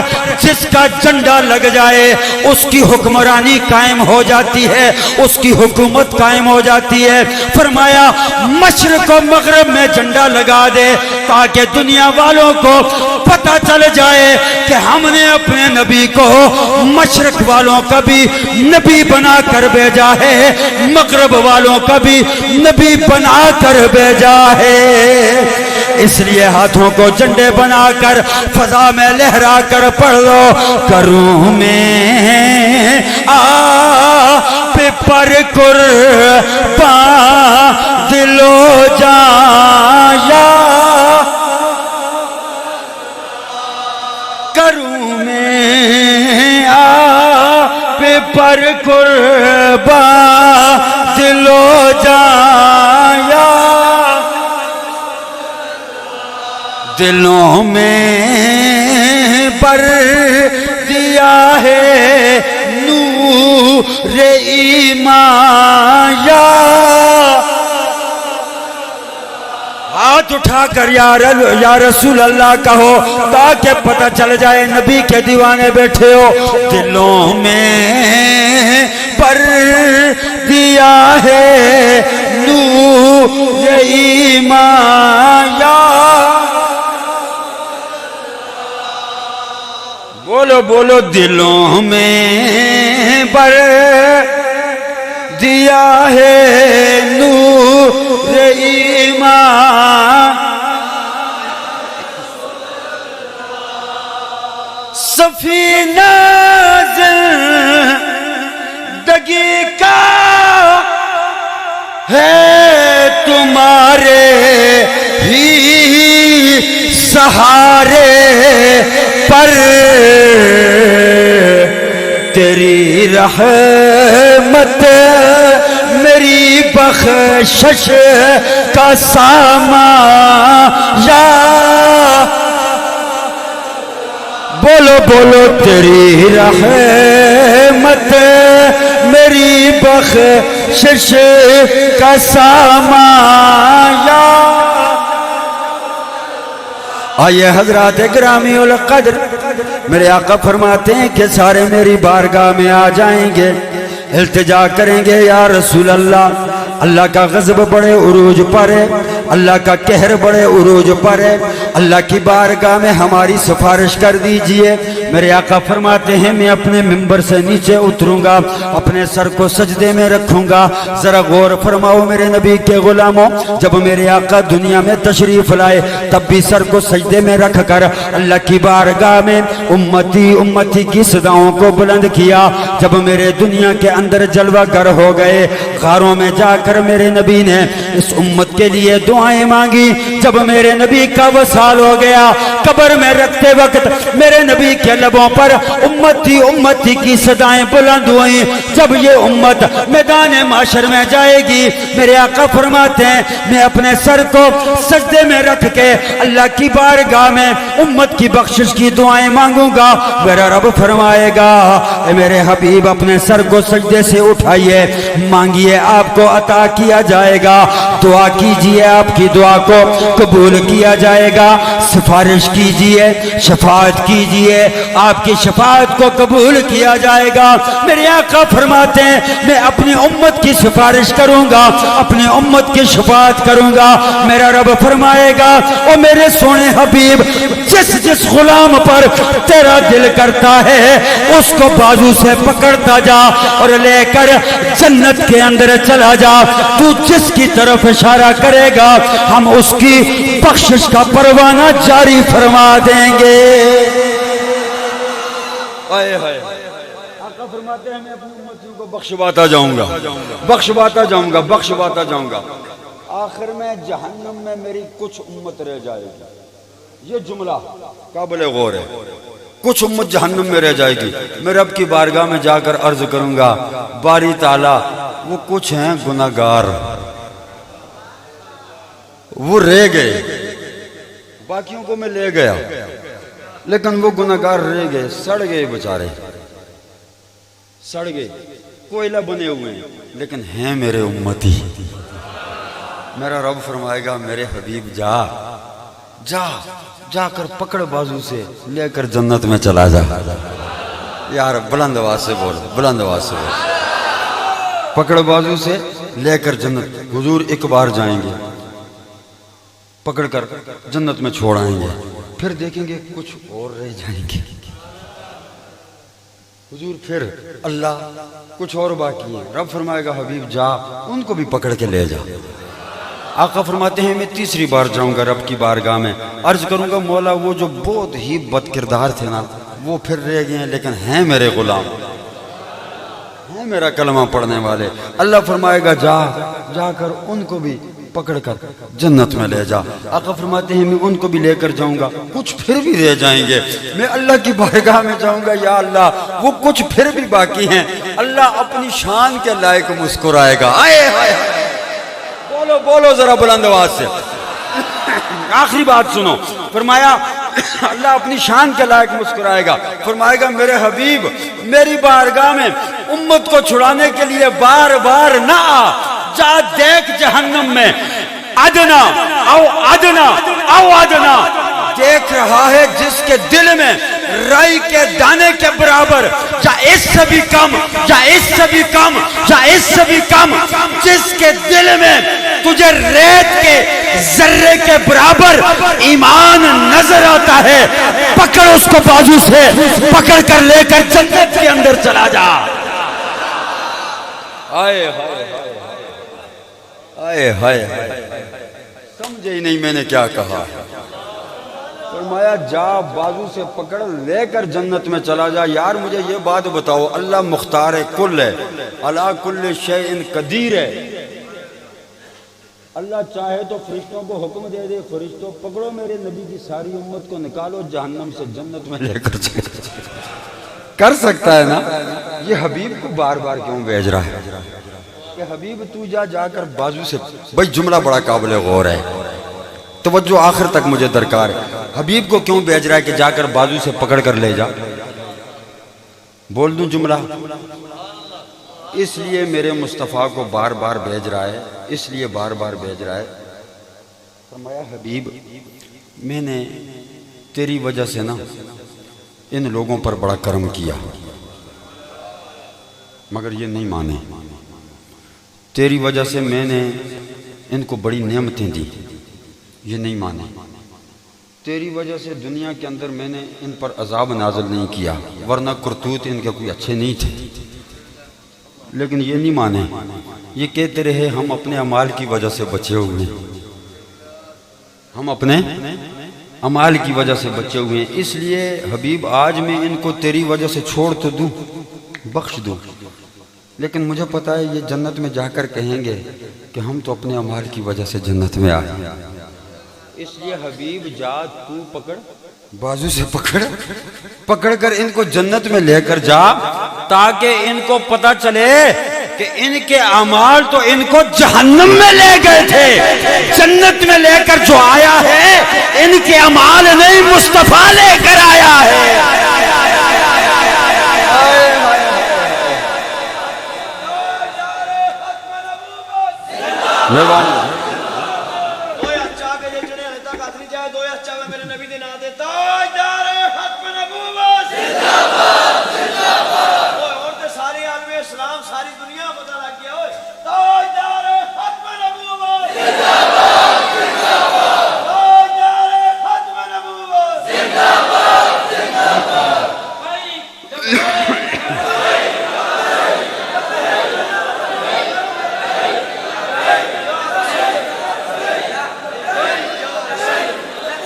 جس کا جھنڈا لگ جائے اس کی حکمرانی قائم ہو جاتی ہے، اس کی حکومت قائم ہو جاتی ہے. فرمایا مشرق و مغرب میں جھنڈا لگا دے تاکہ دنیا والوں کو پتہ چل جائے کہ ہم نے اپنے نبی کو مشرق والوں کا بھی نبی بنا کر بھیجا ہے، مغرب والوں کا بھی نبی بنا کر بھیجا ہے. اس لیے ہاتھوں کو جھنڈے بنا کر فضا میں لہرا کر پڑھ لو، کروں میں آپ پر قربان دل و جان یا کروں میں آپ پر قربان دل و جان یا دلوں میں بر دیا ہے نور ایمان یا ہاتھ اٹھا کر یا رسول اللہ کہو تاکہ پتہ چل جائے نبی کے دیوانے بیٹھے ہو دلوں میں پر دیا ہے نور ایمان یا بولو بولو دلوں میں پر دیا ہے نور ایمان سفینہ زندگی کا ہے تمہارے ہی سہارے پر تیری رحمت میری بخشش کا سامان یا بولو بولو تیری رحمت میری بخشش کا سامان یا آئیے حضرات گرامی القدر میرے آقا فرماتے ہیں کہ سارے میری بارگاہ میں آ جائیں گے التجا کریں گے یا رسول اللہ اللہ کا غضب بڑے عروج پر ہے اللہ کا قہر بڑے عروج پر ہے اللہ کی بارگاہ میں ہماری سفارش کر دیجئے میرے آقا فرماتے ہیں میں اپنے ممبر سے نیچے اتروں گا اپنے سر کو سجدے میں رکھوں گا ذرا غور فرماؤ میرے نبی کے غلاموں جب میرے آقا دنیا میں تشریف لائے تب بھی سر کو سجدے میں رکھ کر اللہ کی بارگاہ میں امتی امتی کی صداؤں کو بلند کیا جب میرے دنیا کے اندر جلوہ گر ہو گئے غاروں میں جا کر میرے نبی نے اس امت کے لیے دعائیں مانگی جب میرے نبی کا وصال ہو گیا قبر میں رکھتے وقت میرے نبی کے لبوں پر امتی امتی کی صدائیں بلند ہوئیں جب یہ امت میدان معاشر میں جائے گی میرے آقا فرماتے ہیں میں اپنے سر کو سجدے میں رکھ کے اللہ کی بارگاہ میں امت کی بخشش کی دعائیں مانگوں گا میرا رب فرمائے گا اے میرے حبیب اپنے سر کو سجدے سے اٹھائیے مانگیے آپ کو عطا کیا جائے گا دعا کیجئے آپ کی دعا کو قبول کیا جائے گا سفارش کیجئے شفاعت کیجئے آپ کی شفاعت کو قبول کیا جائے گا میرے آقا فرماتے ہیں میں اپنی امت کی سفارش کروں گا اپنی امت کی شفاعت کروں گا میرا رب فرمائے گا او میرے سونے حبیب جس غلام پر تیرا دل کرتا ہے اس کو بازو سے پکڑتا جا اور لے کر جنت کے اندر چلا جا تو جس کی طرف اشارہ کرے گا ہم اس کی بخشش کا پروانہ جاری فرما دیں گے آقا فرماتے ہیں میں اپنی امتیوں کو بخشواتا جاؤں گا بخشواتا جاؤں گا بخشواتا جاؤں گا آخر میں جہنم میں میری کچھ امت رہ جائے گی یہ جملہ قابل غور ہے کچھ امت جہنم میں رہ جائے گی میں رب کی بارگاہ میں جا کر عرض کروں گا باری تعالیٰ وہ کچھ ہیں گناہگار وہ رہ گئے باقیوں کو میں لے گیا لیکن وہ گناہگار رہ گئے سڑ گئے بیچارے سڑ گئے کوئلہ بنے ہوئے ہیں لیکن ہیں میرے امتی میرا رب فرمائے گا میرے حبیب جا کر پکڑ بازو سے لے کر جنت میں چلا جا یار بلند آواز سے بول بلند آواز سے بول پکڑ بازو سے لے کر جنت حضور ایک بار جائیں گے پکڑ کر جنت میں چھوڑ آئیں گے پھر دیکھیں گے کچھ اور رہ جائیں گے حضور پھر اللہ کچھ اور باقی ہے رب فرمائے گا حبیب جا ان کو بھی پکڑ کے لے جا آقا فرماتے ہیں میں تیسری بار جاؤں گا رب کی بارگاہ میں عرض کروں گا مولا وہ جو بہت ہی بد کردار تھے نا وہ پھر رہ گئے ہیں لیکن ہیں میرے غلام اے میرا کلمہ پڑھنے والے، اللہ فرمائے گا جا کر ان کو بھی پکڑ کر جنت میں لے جا۔ آقا فرماتے ہیں میں ان کو بھی لے کر جاؤں گا، کچھ پھر بھی رہ جائیں گے، میں اللہ کی بارگاہ میں جاؤں گا، یا اللہ وہ کچھ پھر بھی باقی ہیں، اللہ اپنی شان کے لائق مسکرائے گا۔ آئے ہائے بولو بولو ذرا بلند آواز سے۔ آخری بات سنو، فرمایا اللہ اپنی شان کے لائق مسکرائے گا، فرمائے گا میرے حبیب میری بارگاہ میں امت کو چھڑانے کے لیے بار بار نہ آ، جا دیکھ جہنم میں ادنا او ادنا دیکھ رہا ہے جس کے دل میں رائی کے دانے کے برابر، یا اس سے بھی کم، یا اس سے بھی کم، یا اس سے بھی کم، جس کے دل میں تجھے ریت کے ذرے کے برابر ایمان نظر آتا ہے، پکڑ اس کو بازو سے، پکڑ کر لے کر جنت کے اندر چلا جا۔ آئے ہائے سمجھے ہی نہیں میں نے کیا کہا۔ فرمایا جا بازو سے پکڑ لے کر جنت میں چلا جا۔ یار مجھے یہ بات بتاؤ، اللہ مختار کل ہے، علی کل شیء قدیر ہے، اللہ چاہے تو فرشتوں کو حکم دے دے، فرشتوں پکڑو میرے نبی کی ساری امت کو نکالو جہنم سے جنت میں لے کر چلا۔ کر سکتا ہے نا؟ یہ حبیب کو بار بار کیوں بھیج رہا ہے کہ حبیب تو جا کر بازو سے، بھائی جملہ بڑا قابل غور ہے، توجہ آخر تک مجھے درکار ہے۔ حبیب کو کیوں بھیج رہا ہے کہ جا کر بازو سے پکڑ کر لے جا؟ بول دوں جملہ؟ اس لیے میرے مصطفیٰ کو بار بار بھیج رہا ہے، اس لیے بار بار بھیج رہا ہے۔ فرمایا حبیب میں نے تیری وجہ سے نا ان لوگوں پر بڑا کرم کیا، مگر یہ نہیں مانے، تیری وجہ سے میں نے ان کو بڑی نعمتیں دی، یہ نہیں مانے، تیری وجہ سے دنیا کے اندر میں نے ان پر عذاب نازل نہیں کیا، ورنہ کرتوت ان کے کوئی اچھے نہیں تھے، لیکن یہ نہیں مانے، یہ کہتے رہے ہم اپنے اعمال کی وجہ سے بچے ہوئے ہیں، ہم اپنے اعمال کی وجہ سے بچے ہوئے ہیں، اس لیے حبیب آج میں ان کو تیری وجہ سے چھوڑ تو دوں، بخش دوں، لیکن مجھے پتا ہے یہ جنت میں جا کر کہیں گے کہ ہم تو اپنے اعمال کی وجہ سے جنت میں آئے، اس لیے حبیب جا تو پکڑ، بازو سے پکڑ کر ان کو جنت میں لے کر جا، تاکہ ان کو پتا چلے کہ ان کے اعمال تو ان کو جہنم میں لے گئے تھے، جنت میں لے کر جو آیا ہے ان کے اعمال نہیں مصطفیٰ لے کر آیا ہے۔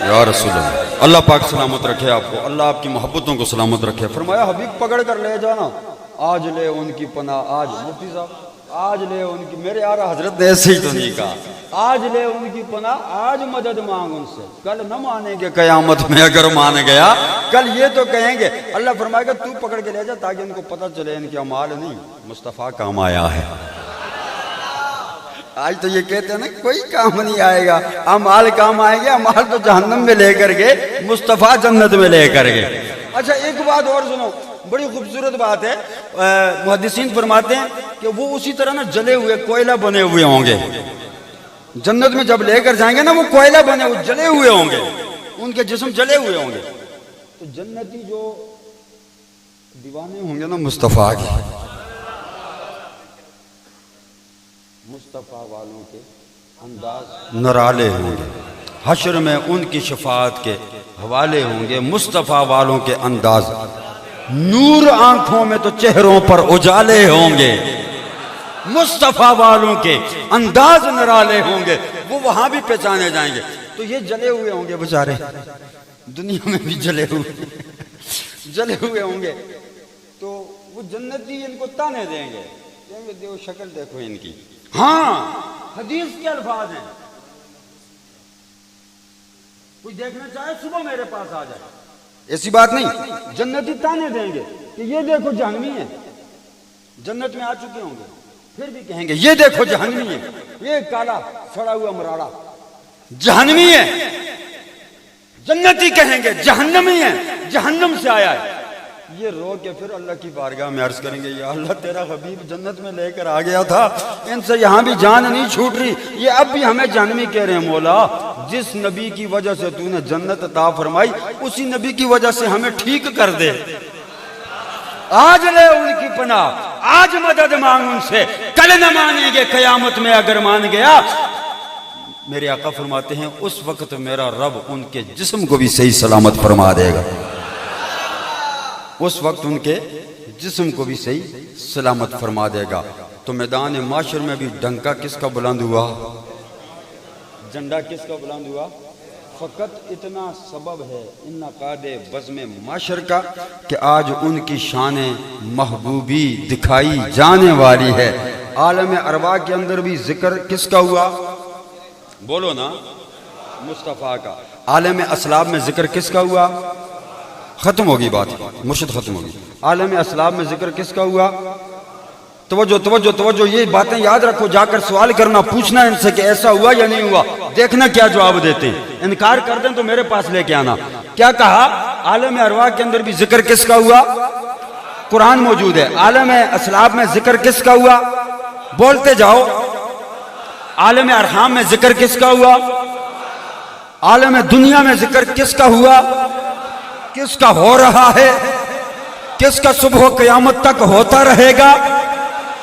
یا رسول اللہ، اللہ پاک سلامت رکھے آپ کو، اللہ آپ کی محبتوں کو سلامت رکھے۔ فرمایا حبیب پکڑ کر لے جانا، آج لے ان کی پناہ، آج مفتی صاحب آج لے ان کی، میرے یار حضرت نے ایسے ہی تو نہیں کہا، آج لے ان کی پناہ، آج مدد مانگ ان سے، کل نہ مانیں گے قیامت میں اگر مان گیا، کل یہ تو کہیں گے۔ اللہ فرمائے گا تو پکڑ کے لے جا تاکہ ان کو پتہ چلے ان کے اعمال نہیں مصطفیٰ کام آیا ہے۔ آج تو یہ کہتے ہیں نا کوئی کام نہیں آئے گا، اعمال کام آئیں گے، اعمال تو جہنم میں لے کر گئے، مصطفیٰ جنت میں لے کر گئے۔ اچھا ایک بات اور سنو، بڑی خوبصورت بات ہے، محدثین فرماتے ہیں کہ وہ اسی طرح نا جلے ہوئے کوئلہ بنے ہوئے ہوں گے، جنت میں جب لے کر جائیں گے نا وہ کوئلہ بنے ہوئے جلے ہوئے ہوں گے، ان کے جسم جلے ہوئے ہوں گے، تو جنتی جو دیوانے ہوں گے نا مصطفیٰ کے، مصطفیٰ والوں کے انداز نرالے ہوں گے، حشر میں ان کی شفاعت کے حوالے ہوں گے، مصطفیٰ والوں کے انداز نور آنکھوں میں تو چہروں پر اجالے ہوں گے، مصطفیٰ والوں کے انداز نرالے ہوں گے، وہ وہاں بھی پہچانے جائیں گے۔ تو یہ جلے ہوئے ہوں گے بیچارے، دنیا میں بھی جلے ہوئے ہوں گے، تو وہ جنتی ان کو تانے دیں گے، کہیں گے دیکھو شکل دیکھو ان کی. ہاں حدیث کے الفاظ ہیں. کوئی دیکھنا چاہے صبح میرے پاس آ جائے، ایسی بات نہیں. جنتی تانے دیں گے کہ یہ دیکھو جہنمی ہے، جنت میں آ چکے ہوں گے، پھر بھی کہیں گے یہ دیکھو جہنمی ہے، یہ کالا سڑا ہوا مراڑا جہنمی ہے. جنتی کہیں گے جہنمی ہے، جہنم سے آیا ہے. یہ رو کے پھر اللہ کی بارگاہ میں عرض کریں گے یا اللہ تیرا حبیب جنت میں لے کر آ گیا تھا، ان سے یہاں بھی جان نہیں چھوٹ رہی، یہ اب بھی ہمیں جہنمی کہہ رہے ہیں. مولا جس نبی کی وجہ سے تو نے جنت عطا فرمائی اسی نبی کی وجہ سے ہمیں ٹھیک کر دے. آج لے ان کی پناہ، آج مدد مانگ ان سے، کل نہ مانیں گے قیامت میں اگر مان گیا. میرے آقا فرماتے ہیں اس وقت میرا رب ان کے جسم کو بھی صحیح سلامت فرما دے گا. اس وقت ان کے جسم کو بھی صحیح سلامت فرما دے گا. تو میدان معاشر میں بھی ڈنکا کس کا بلند ہوا، جھنڈا کس کا بلند ہوا؟ فقط اتنا سبب ہے ان نقاد بزم معاشر کا کہ آج ان کی شان محبوبی دکھائی جانے والی ہے. عالم ارواح کے اندر بھی ذکر کس کا ہوا؟ بولو نا، مصطفیٰ کا. عالم اسلاب میں ذکر کس کا ہوا؟ ختم ہوگی بات، مرشد ختم ہوگی. عالم اسلاب میں ذکر کس کا ہوا؟ توجہ توجہ توجہ، یہ باتیں یاد رکھو، جا کر سوال کرنا، پوچھنا ان سے کہ ایسا ہوا یا نہیں ہوا، دیکھنا کیا جواب دیتے ہیں. انکار کر دیں تو میرے پاس لے کے آنا. کیا کہا؟ عالم ارواح کے اندر بھی ذکر کس کا ہوا؟ قرآن موجود ہے. عالم اسلاب میں ذکر کس کا ہوا؟ بولتے جاؤ. عالم ارحام میں ذکر کس کا ہوا؟ عالم دنیا میں ذکر کس کا ہوا؟ کس کا ہو رہا ہے؟ کس کا صبح قیامت تک ہوتا رہے گا؟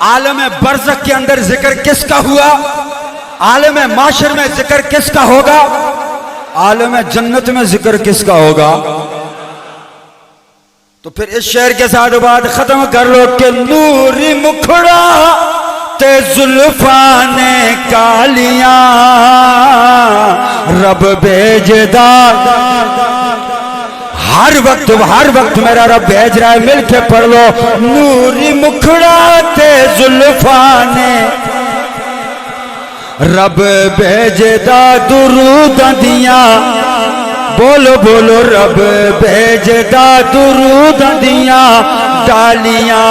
عالم برزخ کے اندر ذکر کس کا ہوا؟ عالم معاشر میں ذکر کس کا ہوگا؟ عالم جنت میں ذکر کس کا ہوگا؟ تو پھر اس شعر کے ساتھ بات ختم کر لو کہ نوری مکھڑا تے زلفان کالیاں رب بھیجدا. ہر وقت میرا رب بھیج رہا ہے، مل کے پڑھ لو. نوری مکھڑا تے زلفان رب بھیجدا درود دیاں. بولو بولو، رب بھیجدا درود دیاں ڈالیاں،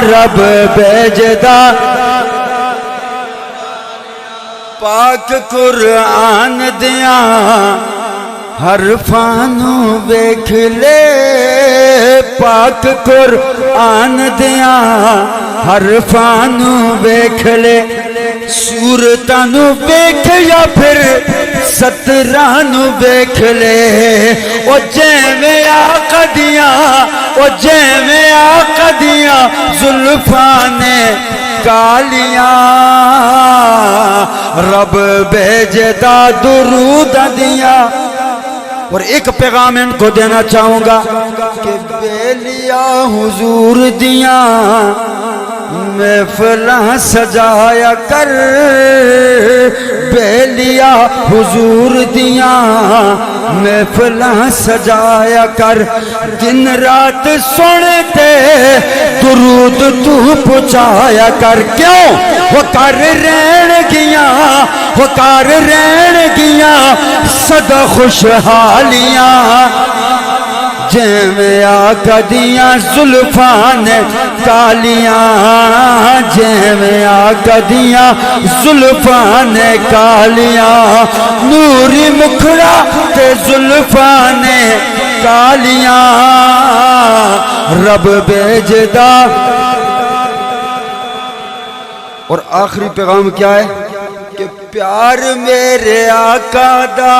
رب بھیجدا پاک قرآن دیاں حرفانو ویکھ لے. پاک قرآن دیاں حرفانو ویکھ لے. سورتانو ویکھ یا پھر سترانو ویکھ لے. او جیویں آقا دیاں، او جیویں آقا دیاں زلفان کالیاں رب بھیجدا درود دیاں. اور ایک پیغام ان کو دینا چاہوں گا کہ بیلیا حضور دیاں محفلاں سجایا کر. بیلیا حضور دیاں محفلاں سجایا کر. دن رات سنتے درود تو پہنچایا کر. کیوں؟ وہ کر رہن گیاں، وہ کر رہن گیاں سدا خوشحالیاں. جیویں آقا دیاں زلفان کالیاں، جیویں آقا دیاں زلفان کالیاں. نوری مکھڑا تے زلفان کالیاں رب بھیجدا. اور آخری پیغام کیا ہے کہ پیار میرے آقا دا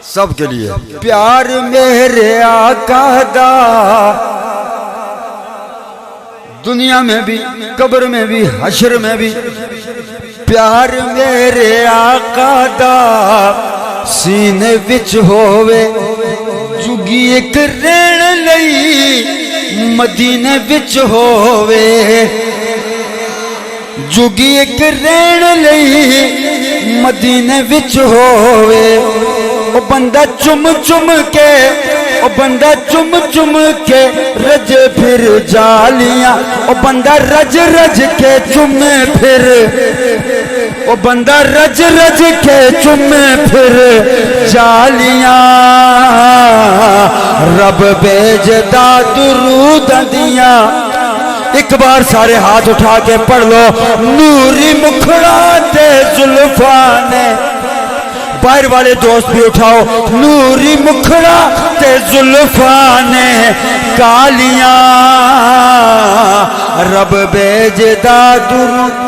سب کے لیے. پیار میرے آقا دا دنیا میں بھی، قبر میں بھی، حشر میں بھی. پیار میرے آقا دا سینے وچ ہووے جگی ایک رہن لئی مدینے وچ ہووے. جگی ایک رہن لئی مدینے وچ ہووے. او بندہ چم چم کے او بندہ چم چم کے رج پھر جالیاں او بندہ رج رج کے چمے پھر او بندہ رج رج کے چمے پھر جالیاں رب بھیجدا درود دیاں ایک بار سارے ہاتھ اٹھا کے پڑھ لو نوری مکھڑا تے زلفاں نے باہر والے دوست بھی اٹھاؤ نوری مکھڑا تے زلفاں نے کالیاں رب بھیجدا درود